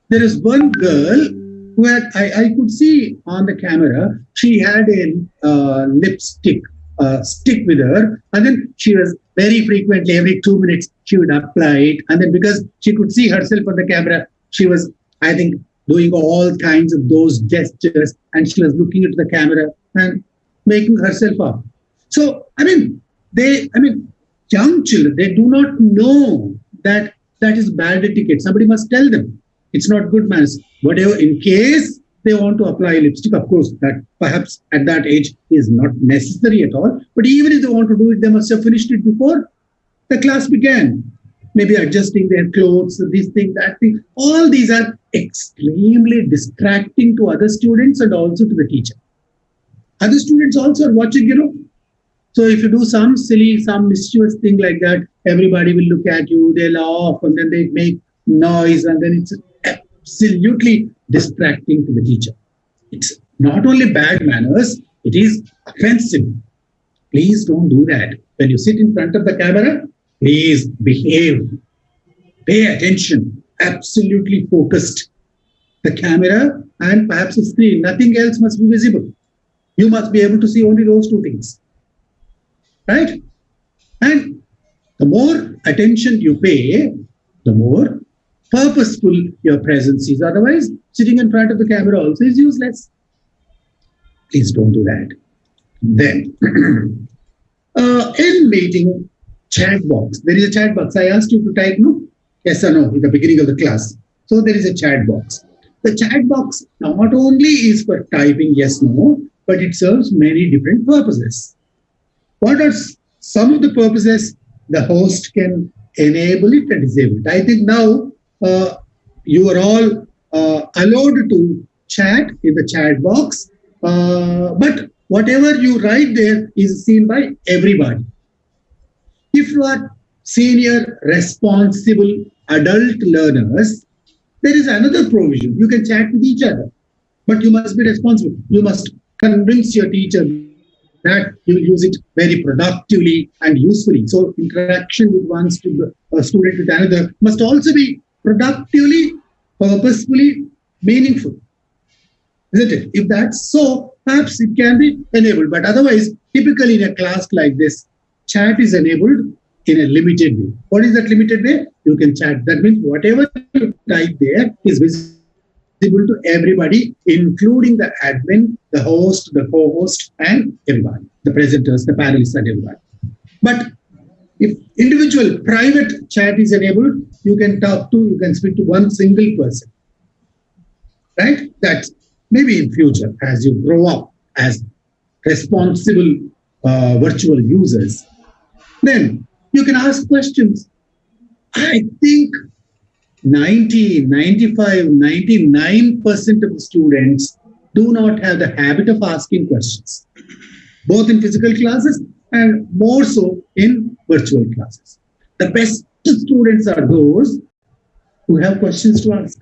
There is one girl who I could see on the camera, she had a lipstick stick with her, and then she was very frequently, every 2 minutes, she would apply it. And then because she could see herself on the camera, she was, I think, doing all kinds of those gestures, and she was looking into the camera and making herself up. So, young children, they do not know that is bad etiquette. Somebody must tell them. It's not good manners. Whatever, in case they want to apply lipstick, of course, that perhaps at that age is not necessary at all. But even if they want to do it, they must have finished it before the class began. Maybe adjusting their clothes, this thing, that thing. All these are extremely distracting to other students and also to the teacher. Other students also are watching, So if you do some silly, some mischievous thing like that, everybody will look at you, they laugh, and then they make noise, and then it's absolutely distracting to the teacher. It's not only bad manners, it is offensive. Please don't do that. When you sit in front of the camera, please behave. Pay attention. Absolutely focused. the camera, and perhaps a screen. Nothing else must be visible. You must be able to see only those two things. Right? And the more attention you pay, the more purposeful your presence is. Otherwise, sitting in front of the camera also is useless. Please don't do that. Then, in meeting, chat box. There is a chat box. I asked you to type no, yes or no in the beginning of the class. So there is a chat box. The chat box not only is for typing yes, no, but it serves many different purposes. What are some of the purposes? The host can enable it and disable it. I think now you are all allowed to chat in the chat box, but whatever you write there is seen by everybody. If you are senior, responsible adult learners, there is another provision. You can chat with each other, but you must be responsible. You must convince your teacher that you will use it very productively and usefully. So interaction with one student with another must also be productively, purposefully, meaningful. Isn't it? If that's so, perhaps it can be enabled. But otherwise, typically in a class like this, chat is enabled in a limited way. What is that limited way? You can chat. That means whatever you type there is visible to everybody, including the admin, the host, the co-host, and everybody, the presenters, the panelists, and everybody. But if individual private chat is enabled, you can speak to one single person. Right? That maybe in future, as you grow up as responsible virtual users, then you can ask questions. I think 90, 95, 99% of the students do not have the habit of asking questions, both in physical classes and more so in virtual classes. The best students are those who have questions to ask,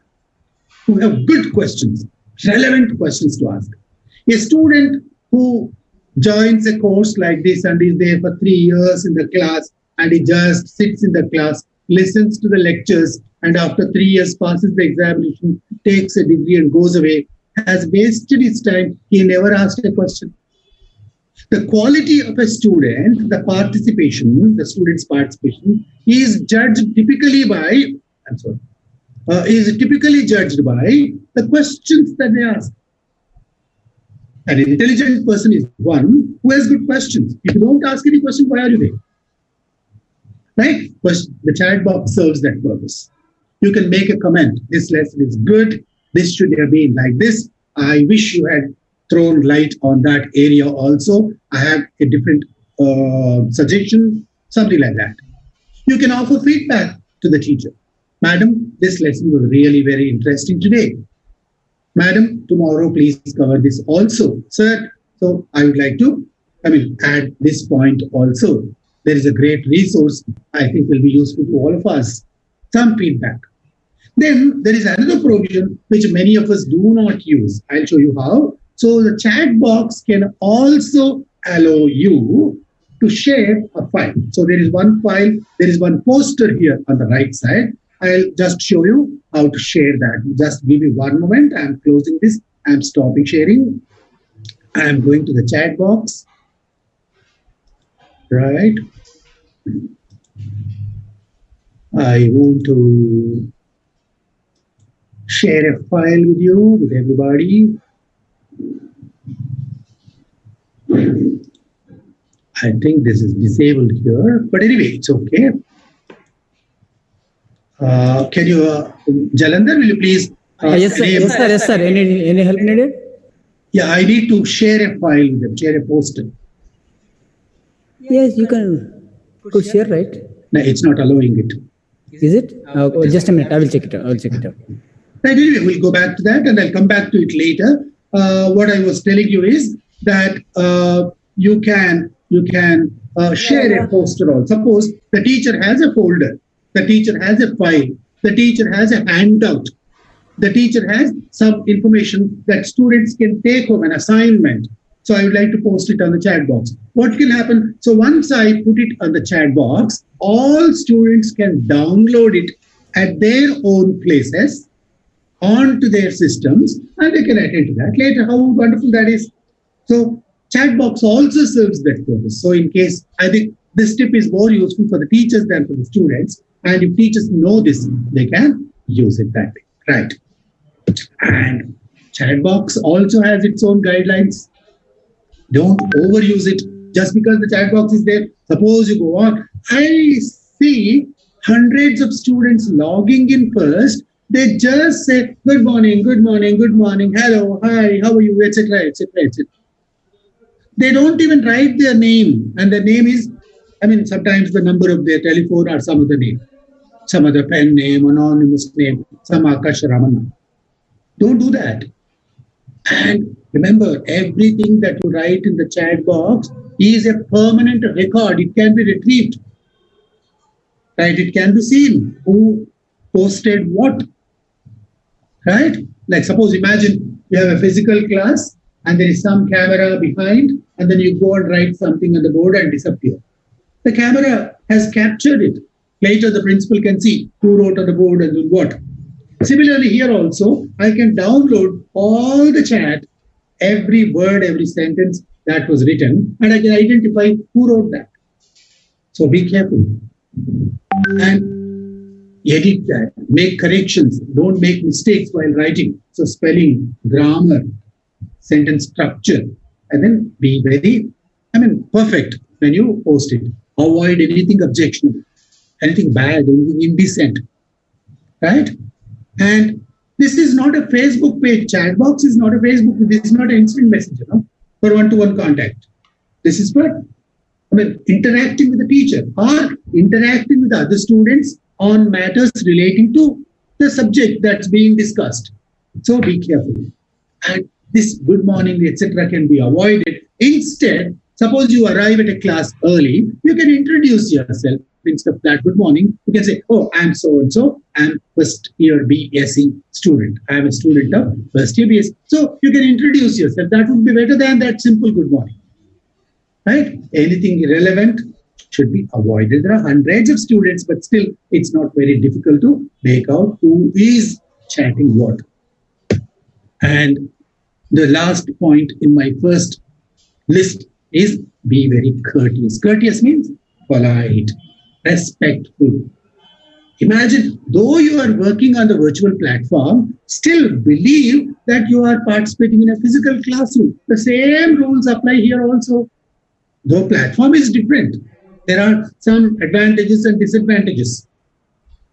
who have good questions, relevant questions to ask. A student who joins a course like this and is there for 3 years in the class and he just sits in the class, listens to the lectures, and after 3 years passes the examination, takes a degree and goes away, has wasted his time. He never asked a question. The quality of a student, the participation, the student's participation, is judged typically by, is typically judged by the questions that they ask. An intelligent person is one who has good questions. If you don't ask any question, why are you there? Right? The chat box serves that purpose. You can make a comment. This lesson is good. This should have been like this. I wish you had thrown light on that area also. I have a different suggestion, something like that. You can offer feedback to the teacher. Madam, this lesson was really very interesting today. Madam, tomorrow please cover this also. Sir, so I would like to add this point also. There is a great resource I think will be useful to all of us. Some feedback. Then there is another provision which many of us do not use. I'll show you how. So the chat box can also allow you to share a file. So there is one file, there is one poster here on the right side. I'll just show you how to share that. Just give me one moment. I'm closing this. I'm stopping sharing. I'm going to the chat box. Right. I want to share a file with you, with everybody. I think this is disabled here, but anyway, it's okay. Can you, Jalandhar, will you please? Yes, sir. Any help needed? Yeah, I need to share a file with them, share a poster. Yes, you can could share, right? No, it's not allowing it. Is it? Just a minute. I will check it out. Right, anyway, we'll go back to that and I'll come back to it later. What I was telling you is that you can share a poster also. Suppose the teacher has a folder, the teacher has a file, the teacher has a handout, the teacher has some information that students can take home, an assignment. So I would like to post it on the chat box. What can happen? So once I put it on the chat box, all students can download it at their own places onto their systems and they can attend to that later. How wonderful that is. So chat box also serves that purpose. So in case, I think this tip is more useful for the teachers than for the students. And if teachers know this, they can use it that way. Right. And chat box also has its own guidelines. Don't overuse it just because the chat box is there. Suppose you go on, I see hundreds of students logging in first. They just say, good morning, good morning, good morning, hello, hi, how are you, etc., etc., etc. They don't even write their name. And the name is, sometimes the number of their telephone or some other name, some other pen name, anonymous name, some Akash Ramana. Don't do that. And remember, everything that you write in the chat box is a permanent record. It can be retrieved. Right? It can be seen who posted what. Right? Like suppose, imagine you have a physical class and there is some camera behind and then you go and write something on the board and disappear. The camera has captured it. Later the principal can see who wrote on the board and what. Similarly here also, I can download all the chat, every word, every sentence that was written, and I can identify who wrote that. So be careful. And edit that, make corrections, don't make mistakes while writing. So spelling, grammar, sentence structure, and then be very, perfect when you post it. Avoid anything objectionable, anything bad, anything indecent, right? And this is not a Facebook page. Chat box is not a Facebook. This is not an instant messenger, for one-to-one contact. This is for interacting with the teacher or interacting with other students on matters relating to the subject that's being discussed. So be careful. And this good morning, etc. can be avoided. Instead, suppose you arrive at a class early, you can introduce yourself. Instead of that good morning, you can say, oh, I'm so-and-so. I'm first year BSc student. I'm a student of first year BSc. So you can introduce yourself. That would be better than that simple good morning. Right? Anything irrelevant should be avoided. There are hundreds of students, but still it's not very difficult to make out who is chatting what. And the last point in my first list is be very courteous. Courteous means polite, respectful. Imagine, though you are working on the virtual platform, still believe that you are participating in a physical classroom. The same rules apply here also. Though platform is different, there are some advantages and disadvantages,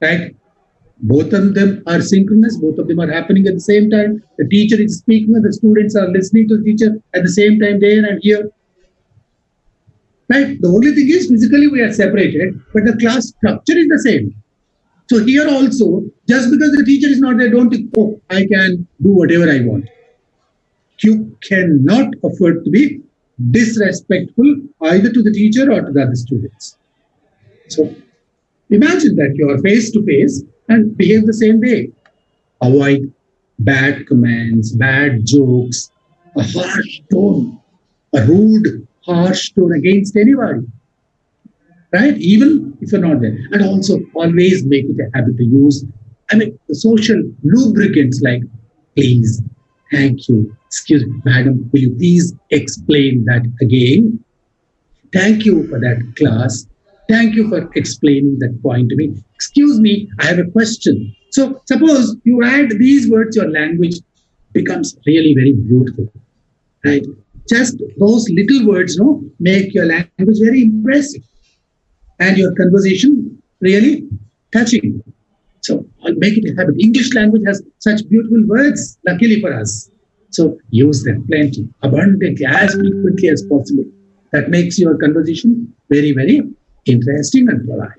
right? Both of them are synchronous. Both of them are happening at the same time. The teacher is speaking and the students are listening to the teacher at the same time there and here. Right? The only thing is physically we are separated, but the class structure is the same. So here also, just because the teacher is not there, don't think, oh, I can do whatever I want. You cannot afford to be disrespectful either to the teacher or to the other students. So imagine that you are face to face and behave the same way. Avoid bad comments, bad jokes, a harsh tone, a rude, harsh tone against anybody. Right? Even if you're not there. And also always make it a habit to use, the social lubricants like please, thank you, excuse me, madam, will you please explain that again? Thank you for that class. Thank you for explaining that point to me. Excuse me, I have a question. So suppose you add these words, your language becomes really very beautiful, right? Just those little words, make your language very impressive and your conversation really touching. So I'll make it a habit. English language has such beautiful words, luckily for us. So use them plenty, abundantly, as frequently as possible. That makes your conversation very, very interesting and polite.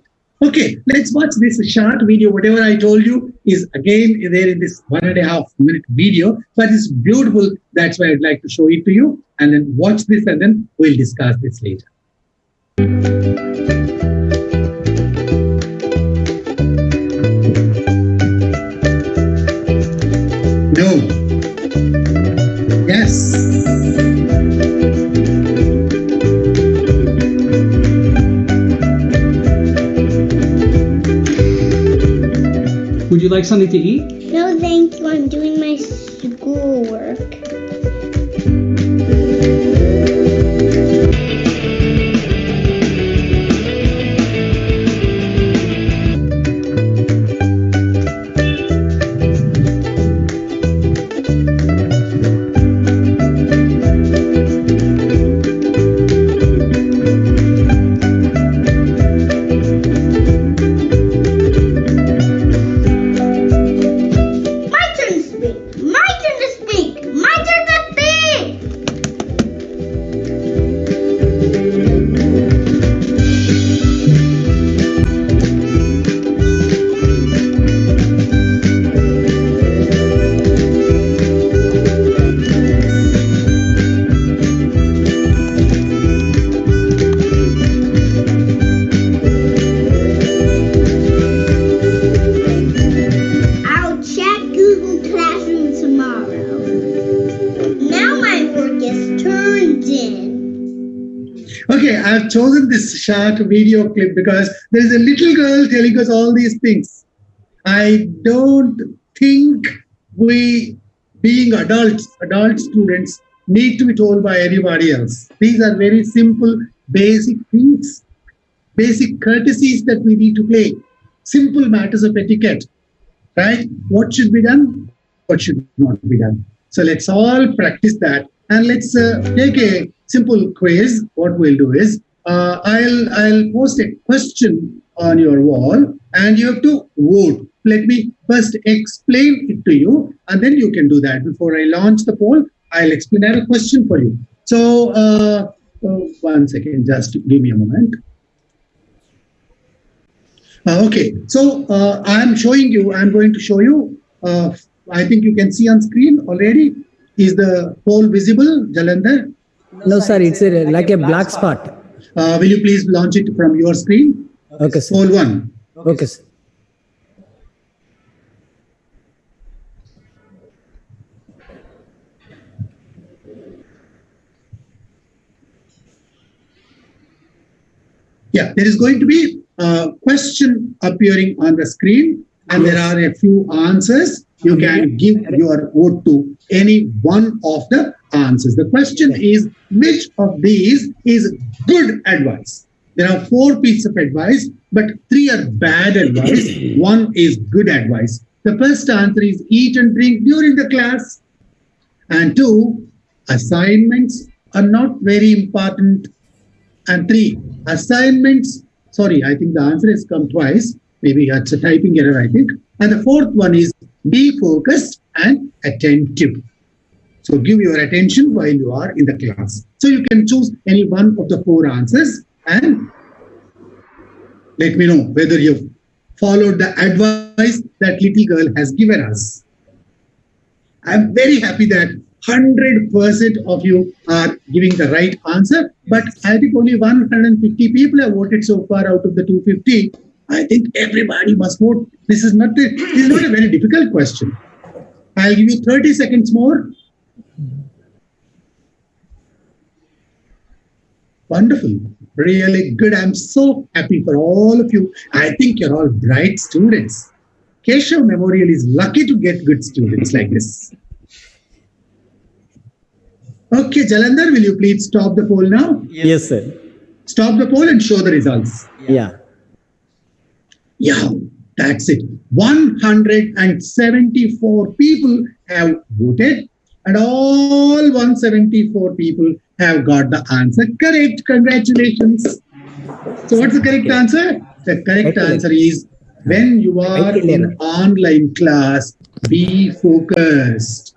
Okay, let's watch this short video. Whatever I told you is again there in this 1.5 minute video, but it's beautiful. That's why I'd like to show it to you. And then watch this and then we'll discuss this later. No. Yes. Would you like something to eat? No, thank you. I'm doing my schoolwork. My turn to speak. My turn to speak. My turn to speak. I'll check Google Classroom tomorrow. Now my work is turned in. Okay, I've chosen this short video clip because there is a little girl telling us all these things. I don't think we, being adult students, need to be told by anybody else. These are very simple, basic things, basic courtesies that we need to play. Simple matters of etiquette, right? What should be done? What should not be done? So let's all practice that, and let's take a simple quiz. What we'll do is I'll post a question on your wall, and you have to vote. Let me first explain it to you, and then you can do that. Before I launch the poll, I'll explain. I have a question for you. So 1 second, just give me a moment. Okay, so I'm going to show you. I think you can see on screen already. Is the poll visible, Jalandhar? No, sir, it's like a black spot. Will you please launch it from your screen? Okay, sir. Poll 1. Okay, sir. Yeah, there is going to be a question appearing on the screen, and there are a few answers. You can give your vote to any one of the answers. The question is, which of these is good advice? There are 4 pieces of advice, but 3 are bad advice. 1 is good advice. The first answer is eat and drink during the class. And 2, assignments are not very important. And 3, assignments, sorry, I think the answer has come twice. Maybe it's a typing error, I think. And the 4th one is be focused and attentive. So give your attention while you are in the class. So you can choose any one of the 4 answers and let me know whether you've followed the advice that little girl has given us. I'm very happy that 100% of you are giving the right answer, but I think only 150 people have voted so far out of the 250. I think everybody must vote. This is not a very difficult question. I'll give you 30 seconds more. Wonderful. Really good. I'm so happy for all of you. I think you're all bright students. Keshav Memorial is lucky to get good students like this. Okay, Jalandhar, will you please stop the poll now? Yes, sir. Stop the poll and show the results. Yeah. Yeah, that's it. 174 people have voted, and all 174 people have got the answer correct. Congratulations. So what's the correct answer? The correct answer is, when you are in online class, be focused.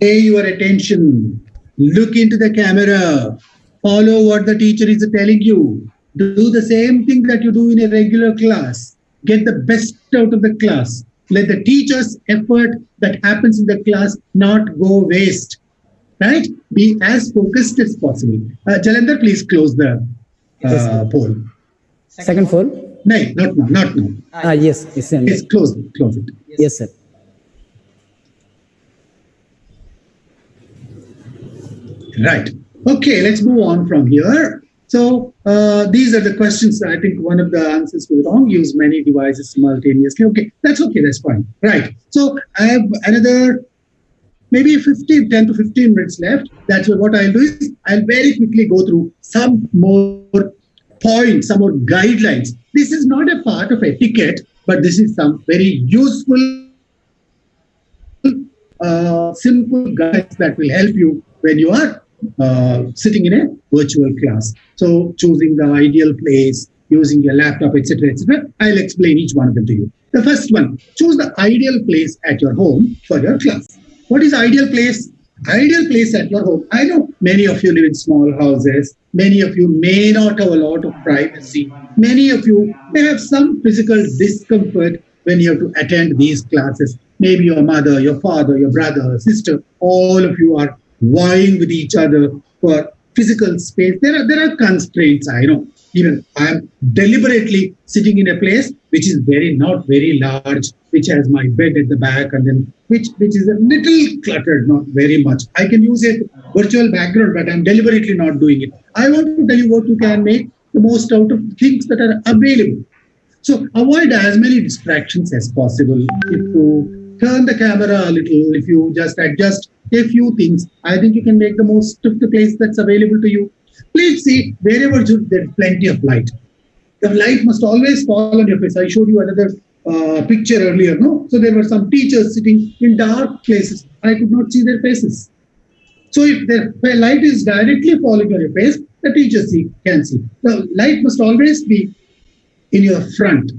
Pay your attention. Look into the camera. Follow what the teacher is telling you. Do the same thing that you do in a regular class. Get the best out of the class. Let the teacher's effort that happens in the class not go waste. Right? Be as focused as possible. Jalandhar, please close the poll. Second poll? No, not now. Yes. Yes, close it. Yes, sir. Right. Okay, let's move on from here. So These are the questions. I think one of the answers was wrong. Use many devices simultaneously. Okay, that's okay. That's fine. Right. So I have another maybe 10 to 15 minutes left. That's what I'll do is I'll very quickly go through some more points, some more guidelines. This is not a part of etiquette, but this is some very useful, simple guides that will help you when you are sitting in a virtual class. So choosing the ideal place, using your laptop, etc., etc. I'll explain each one of them to you. The first one, choose the ideal place at your home for your class. What is ideal place? Ideal place at your home. I know many of you live in small houses. Many of you may not have a lot of privacy. Many of you may have some physical discomfort when you have to attend these classes. Maybe your mother, your father, your brother, sister, all of you are vying with each other for physical space. There are constraints, I know. Even I am deliberately sitting in a place which is not very large, which has my bed at the back, and then which is a little cluttered, not very much. I can use a virtual background, but I'm deliberately not doing it. I want to tell you what you can make the most out of things that are available. So avoid as many distractions as possible. If you turn the camera a little, if you just adjust a few things, I think you can make the most of the place that's available to you. Please see, wherever there's plenty of light. The light must always fall on your face. I showed you another picture earlier, no? So there were some teachers sitting in dark places. I could not see their faces. So if the light is directly falling on your face, the teachers can see. The light must always be in your front,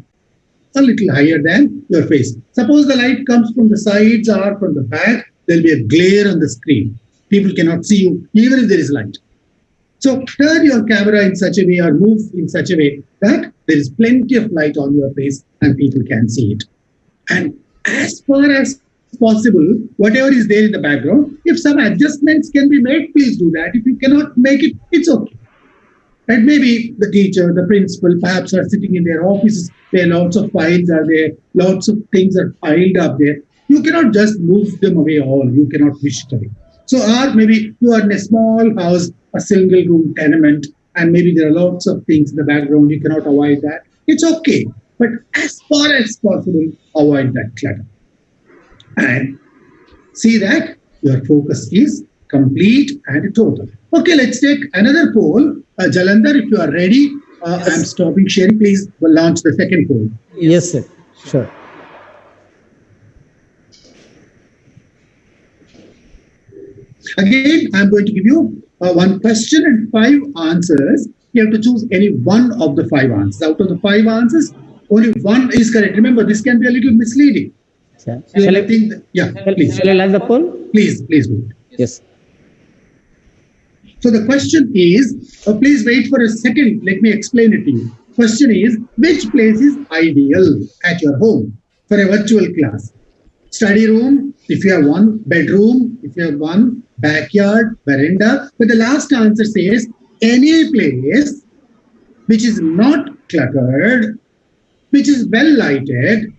a little higher than your face. Suppose the light comes from the sides or from the back, there'll be a glare on the screen. People cannot see you, even if there is light. So turn your camera in such a way or move in such a way that there is plenty of light on your face and people can see it. And as far as possible, whatever is there in the background, if some adjustments can be made, please do that. If you cannot make it, it's okay. And maybe the teacher, the principal, perhaps are sitting in their offices where lots of files are there, lots of things are piled up there. You cannot just move them away all. You cannot wish it away. So, or maybe you are in a small house, a single room tenement, and maybe there are lots of things in the background. You cannot avoid that. It's okay. But as far as possible, avoid that clutter. And see that your focus is complete and total. Okay, let's take another poll. Jalandhar, if you are ready, I'm stopping sharing. Please launch the second poll. Yes, sir. Sure. Again, I'm going to give you one question and 5 answers. You have to choose any one of the 5 answers. Out of the 5 answers, only one is correct. Remember, this can be a little misleading. Shall Please. Shall I launch the poll? Please do it. Yes. So the question is, please wait for a second. Let me explain it to you. Question is, which place is ideal at your home for a virtual class? Study room, if you have one; bedroom, if you have one; backyard, veranda. But the last answer says any place which is not cluttered, which is well lighted,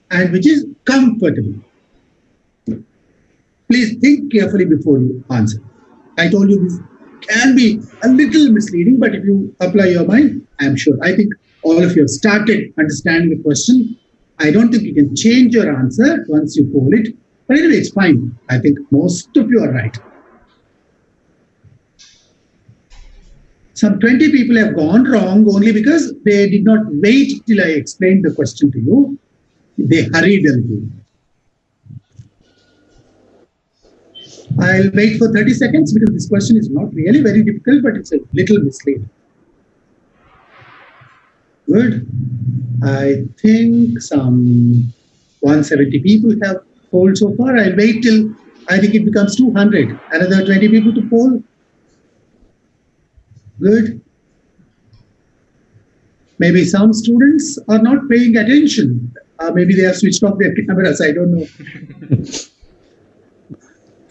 and which is comfortable. Please think carefully before you answer. I told you this can be a little misleading, but if you apply your mind, I'm sure. I think all of you have started understanding the question. I don't think you can change your answer once you poll it. But anyway, it's fine. I think most of you are right. Some 20 people have gone wrong only because they did not wait till I explained the question to you. They hurried a little. I'll wait for 30 seconds because this question is not really very difficult, but it's a little misleading. Good. I think some 170 people have polled so far. I'll wait till I think it becomes 200. Another 20 people to poll. Good. Maybe some students are not paying attention. Maybe they have switched off their cameras. I don't know.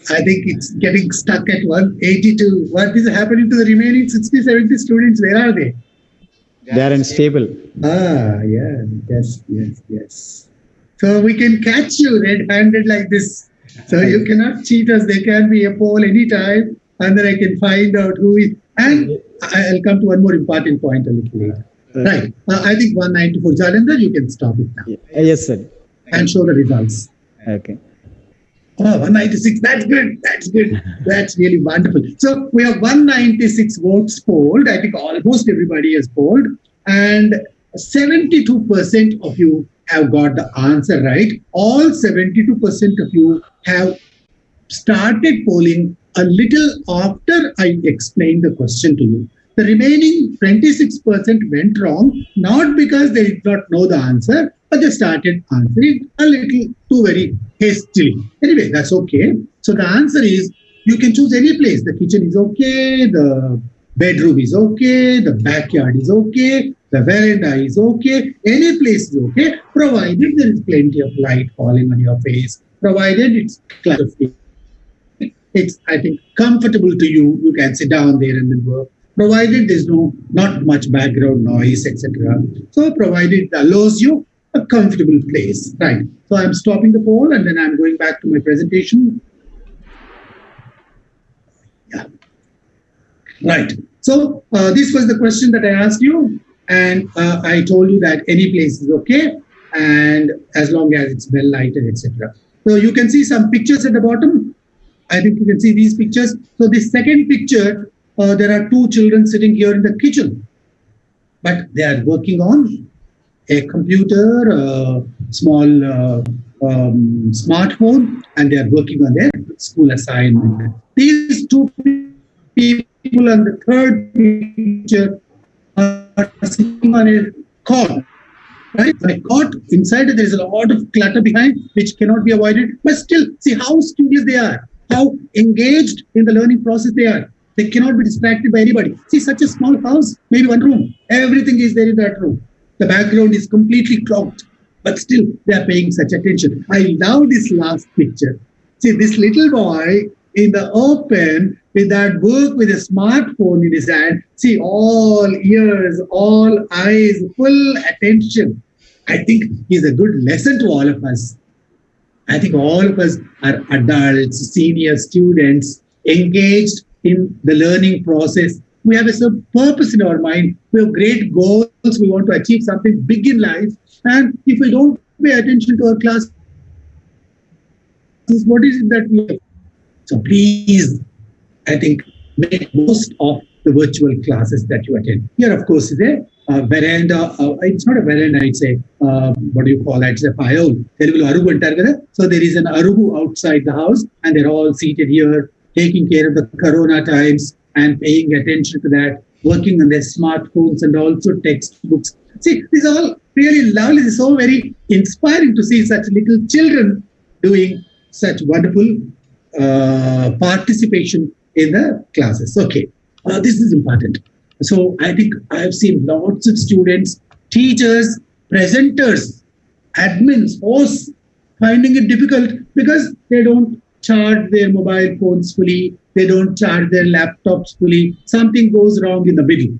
I think it's getting stuck at 182. What is happening to the remaining 60, 70 students? Where are they? They are unstable. Yeah. Yes. So we can catch you red-handed like this. So you cannot cheat us. There can be a poll anytime. and then I can find out who is. And I'll come to one more important point a little later. Right. I think 194. Jalendra, you can stop it now. Yes, sir. And show the results. Okay. Oh, 196. That's good. That's good. That's really wonderful. So we have 196 votes polled. I think almost everybody has polled. And 72% of you have got the answer right. All 72% of you have started polling a little after I explained the question to you. The remaining 26% went wrong, not because they did not know the answer, but they started answering a little too very hastily. Anyway, that's okay. So the answer is, you can choose any place. The kitchen is okay, the bedroom is okay, the backyard is okay, the veranda is okay, any place is okay, provided there is plenty of light falling on your face, provided it's cloudy. It's, I think, comfortable to you. You can sit down there and then work, provided there's not much background noise, etc. So provided it allows you a comfortable place, right? So I'm stopping the poll and then I'm going back to my presentation. Yeah. Right. So this was the question that I asked you, and I told you that any place is okay, and as long as it's well lighted, etc. So you can see some pictures at the bottom. I think you can see these pictures. So this second picture, there are two children sitting here in the kitchen, but they are working on a computer, a small smartphone, and they are working on their school assignment. These two people on the third picture are sitting on a cot. Right? On a cot, inside there is a lot of clutter behind, which cannot be avoided. But still, see how studious they are, how engaged in the learning process they are. They cannot be distracted by anybody. See, such a small house, maybe one room. Everything is there in that room. The background is completely clogged, but still they are paying such attention. I love this last picture. See, this little boy in the open with that book with a smartphone in his hand. See, all ears, all eyes, full attention. I think is a good lesson to all of us. I think all of us are adults, senior students, engaged in the learning process. We have a certain purpose in our mind. We have great goals. We want to achieve something big in life. And if we don't pay attention to our class, what is it that we have? So please, I think, make most of the virtual classes that you attend. Here, of course, is a veranda. It's not a veranda, it's a, what do you call that? It's a payol. So there is an arugu outside the house, and they're all seated here, taking care of the corona times and paying attention to that, working on their smartphones and also textbooks. See, this is all really lovely. It's so very inspiring to see such little children doing such wonderful participation in the classes. Okay, this is important. So I think I have seen lots of students, teachers, presenters, admins, hosts finding it difficult because they don't charge their mobile phones fully, they don't charge their laptops fully, something goes wrong in the middle.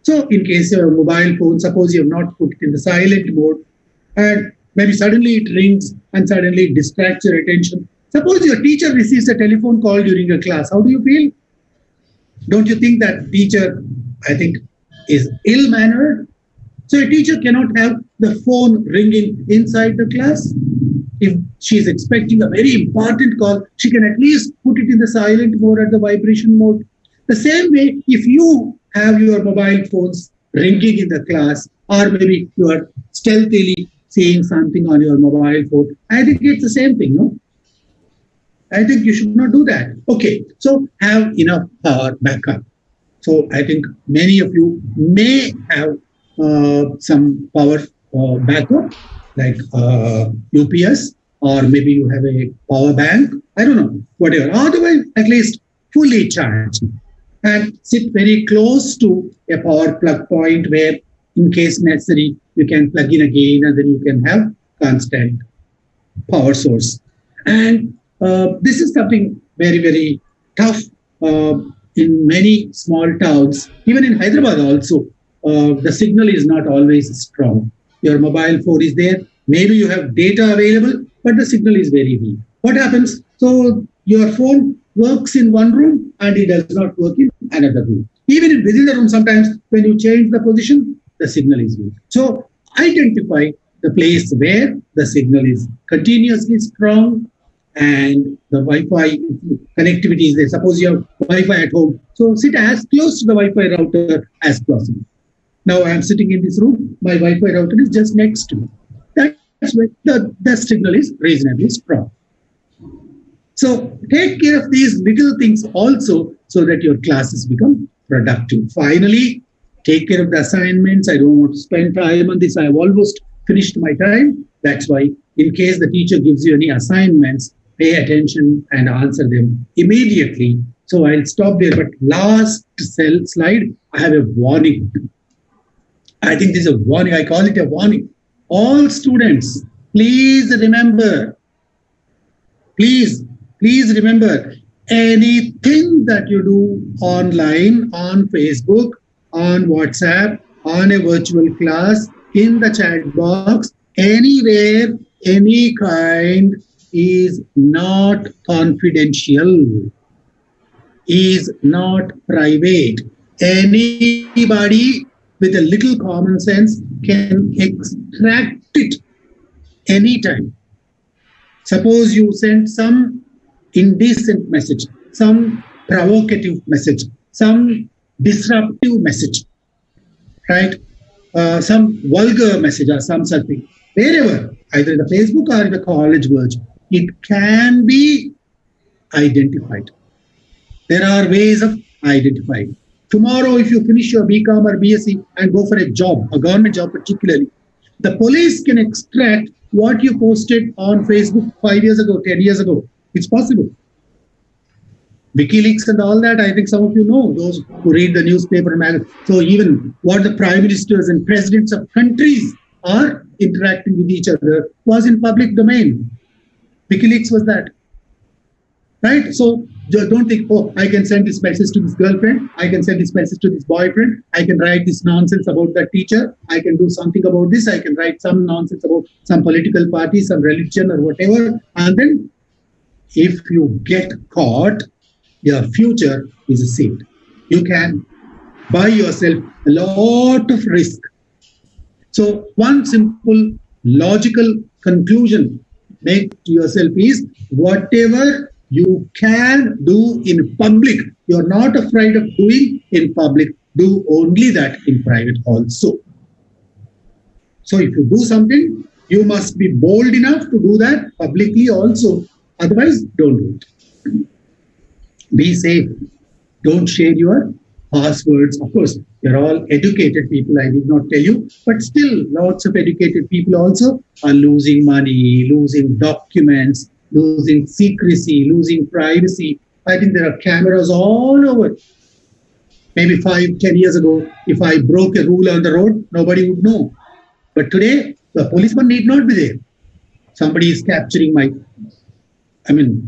So in case your mobile phone, suppose you have not put it in the silent mode, and maybe suddenly it rings and suddenly it distracts your attention. Suppose your teacher receives a telephone call during a class, how do you feel? Don't you think that teacher, I think, is ill-mannered? So a teacher cannot have the phone ringing inside the class. If she is expecting a very important call, she can at least put it in the silent mode or the vibration mode. The same way, if you have your mobile phones ringing in the class, or maybe you are stealthily saying something on your mobile phone, I think it's the same thing, no? I think you should not do that. Okay, so have enough power backup. So I think many of you may have some power backup, like UPS, or maybe you have a power bank. I don't know, whatever. Otherwise, at least fully charged. And sit very close to a power plug point where, in case necessary, you can plug in again and then you can have constant power source. And this is something very, very tough in many small towns. Even in Hyderabad also, the signal is not always strong. Your mobile phone is there. Maybe you have data available, but the signal is very weak. What happens? So your phone works in one room and it does not work in another room. Even within the room, sometimes when you change the position, the signal is weak. So identify the place where the signal is continuously strong and the Wi-Fi connectivity is there. Suppose you have Wi-Fi at home, so sit as close to the Wi-Fi router as possible. Now I am sitting in this room, my Wi-Fi router is just next to me. That's where the signal is reasonably strong. So take care of these little things also so that your classes become productive. Finally, take care of the assignments. I don't want to spend time on this. I have almost finished my time. That's why in case the teacher gives you any assignments, pay attention and answer them immediately. So I'll stop there. But last slide, I have a warning. I think this is a warning. I call it a warning. All students, please remember, anything that you do online, on Facebook, on WhatsApp, on a virtual class, in the chat box, anywhere, any kind, is not confidential, is not private. Anybody with a little common sense can extract it anytime. Suppose you send some indecent message, some provocative message, some disruptive message, right? Some vulgar message or some such thing. Wherever, either in the Facebook or in the college version, it can be identified. There are ways of identifying. Tomorrow, if you finish your BCom or BSc and go for a job, a government job particularly, the police can extract what you posted on Facebook 5 years ago, 10 years ago. It's possible. WikiLeaks and all that, I think some of you know, those who read the newspaper. So even what the prime ministers and presidents of countries are interacting with each other was in public domain. WikiLeaks was that. Right? So don't think, oh, I can send this message to this girlfriend. I can send this message to this boyfriend. I can write this nonsense about that teacher. I can do something about this. I can write some nonsense about some political party, some religion or whatever. And then if you get caught, your future is saved. You can buy yourself a lot of risk. So one simple logical conclusion make to yourself is whatever you can do in public, you're not afraid of doing in public, do only that in private also. So if you do something, you must be bold enough to do that publicly also. Otherwise, don't do it. Be safe. Don't share your passwords. Of course, you're all educated people, I did not tell you, but still lots of educated people also are losing money, losing documents, losing secrecy, losing privacy. I think there are cameras all over. Maybe 5-10 years ago, if I broke a rule on the road, nobody would know. But today, the policeman need not be there. Somebody is capturing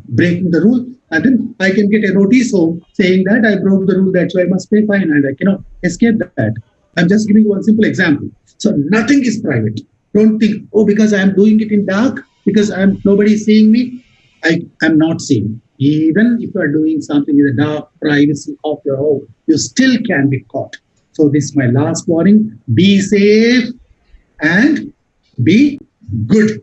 breaking the rule, and then I can get a notice home saying that I broke the rule, that's why I must pay fine, and I cannot escape that. I'm just giving one simple example. So nothing is private. Don't think, oh, because I am doing it in dark, because nobody is seeing me, I'm not seen. Even if you are doing something in the dark privacy of your home, you still can be caught. So this is my last warning. Be safe and be good.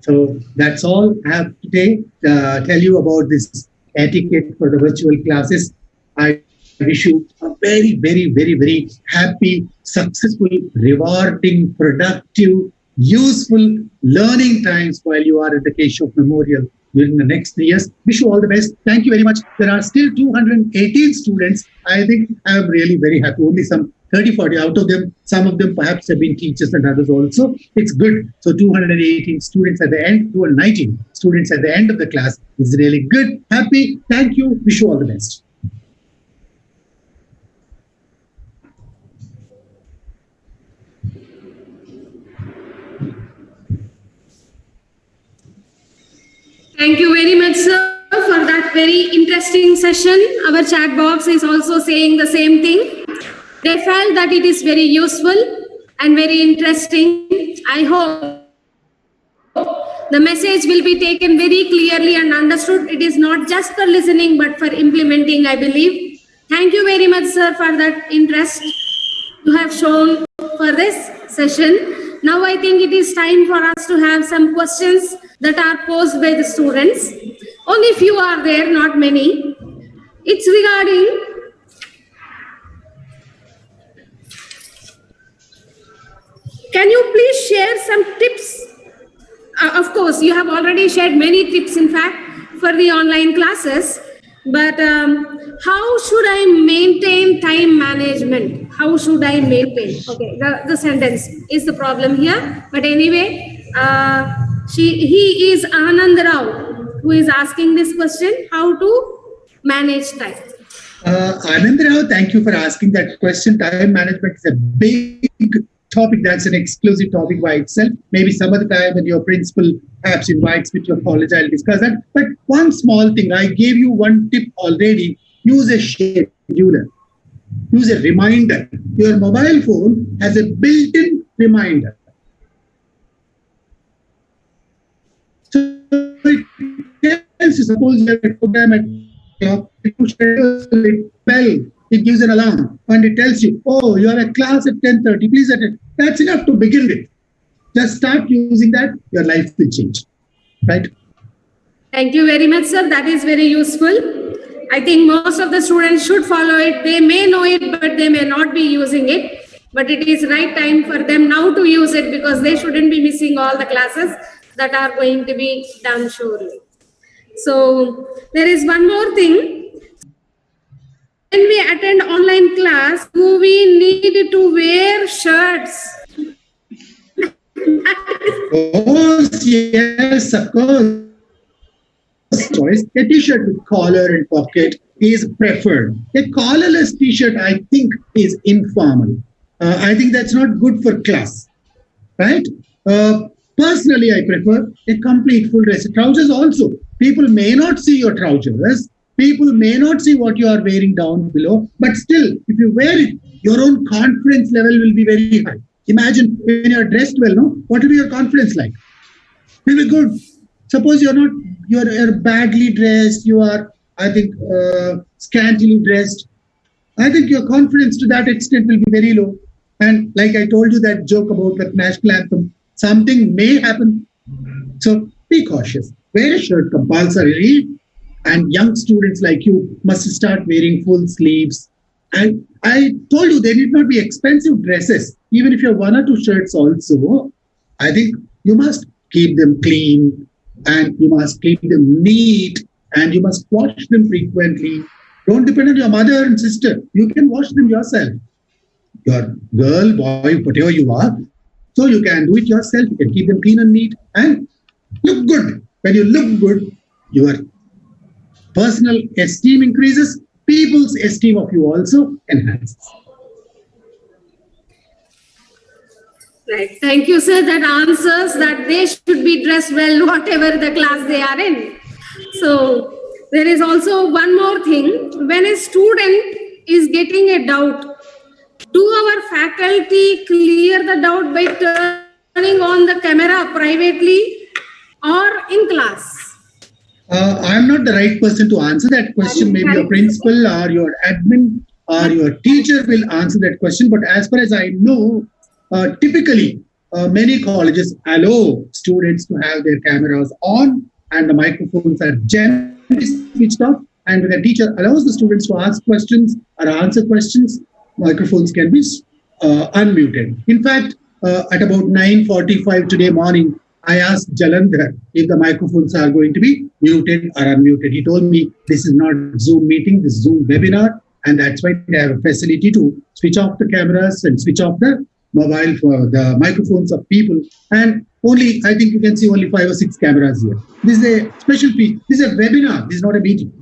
So that's all I have today. Tell you about this etiquette for the virtual classes. I wish you a very, very, very, very happy, successful, rewarding, productive, useful learning times while you are at the Keshav Memorial during the next 3 years. Wish you all the best. Thank you very much. There are still 218 students. I think I am really very happy. Only some 30-40 out of them, some of them perhaps have been teachers and others also. It's good. So 218 students at the end, 219 students at the end of the class is really good. Happy. Thank you. Wish you all the best. Thank you very much, sir, for that very interesting session. Our chat box is also saying the same thing. They felt that it is very useful and very interesting. I hope the message will be taken very clearly and understood. It is not just for listening, but for implementing, I believe. Thank you very much, sir, for that interest you have shown for this session. Now I think it is time for us to have some questions that are posed by the students. Only few are there, not many. It's regarding can you please share some tips? Of course, you have already shared many tips, in fact, for the online classes. But how should I maintain time management? How should I maintain? Okay, the sentence is the problem here. But anyway, he is Anand Rao who is asking this question: how to manage time? Anand Rao, thank you for asking that question. Time management is a big topic. That's an exclusive topic by itself. Maybe some other time when your principal perhaps invites me to a college, I'll discuss that. But one small thing, I gave you one tip already. Use a scheduler. Use a reminder. Your mobile phone has a built-in reminder. So it tells you, suppose you have a program at it gives an alarm and it tells you, oh, you have a class at 10:30, please attend. That's enough to begin with. Just start using that, your life will change. Right? Thank you very much, sir. That is very useful. I think most of the students should follow it. They may know it, but they may not be using it. But it is right time for them now to use it because they shouldn't be missing all the classes that are going to be done surely. So there is one more thing. When we attend online class, do we need to wear shirts? Oh, yes, of course. Choice. A t-shirt with collar and pocket is preferred. A collarless t-shirt, I think, is informal. I think that's not good for class, right? Personally, I prefer a complete full dress. Trousers also. People may not see your trousers. People may not see what you are wearing down below. But still, if you wear it, your own confidence level will be very high. Imagine when you are dressed well, no? What will be your confidence like? It will be good. Suppose you're badly dressed, you are, I think, scantily dressed. I think your confidence to that extent will be very low. And like I told you that joke about the national anthem, something may happen. So be cautious. Wear a shirt compulsorily. And young students like you must start wearing full sleeves. And I told you they need not be expensive dresses. Even if you have one or two shirts also, I think you must keep them clean and you must keep them neat and you must wash them frequently. Don't depend on your mother and sister. You can wash them yourself. Your girl, boy, whatever you are. So you can do it yourself. You can keep them clean and neat and look good. When you look good, your personal esteem increases. People's esteem of you also enhances. Right. Thank you, sir. That answers that they should be dressed well, whatever the class they are in. So there is also one more thing. When a student is getting a doubt, do our faculty clear the doubt by turning on the camera privately or in class? I'm not the right person to answer that question. Maybe your principal or your admin or your teacher will answer that question. But as far as I know, typically, many colleges allow students to have their cameras on and the microphones are generally switched off. And when the teacher allows the students to ask questions or answer questions, microphones can be unmuted. In fact, at about 9:45 today morning, I asked Jalandhar if the microphones are going to be muted or unmuted. He told me this is not Zoom meeting, this is Zoom webinar, and that's why they have a facility to switch off the cameras and switch off the mobile for the microphones of people. And only, I think you can see only 5 or 6 cameras here. This is a special piece. This is a webinar. This is not a meeting.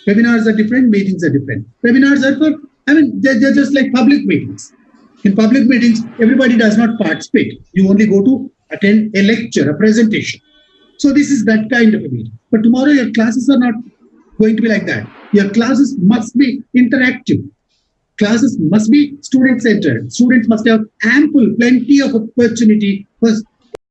Webinars are different, meetings are different. Webinars are for, they're just like public meetings. In public meetings, everybody does not participate. You only go to attend a lecture, a presentation. So this is that kind of a meeting. But tomorrow your classes are not going to be like that. Your classes must be interactive. Classes must be student-centered. Students must have plenty of opportunity for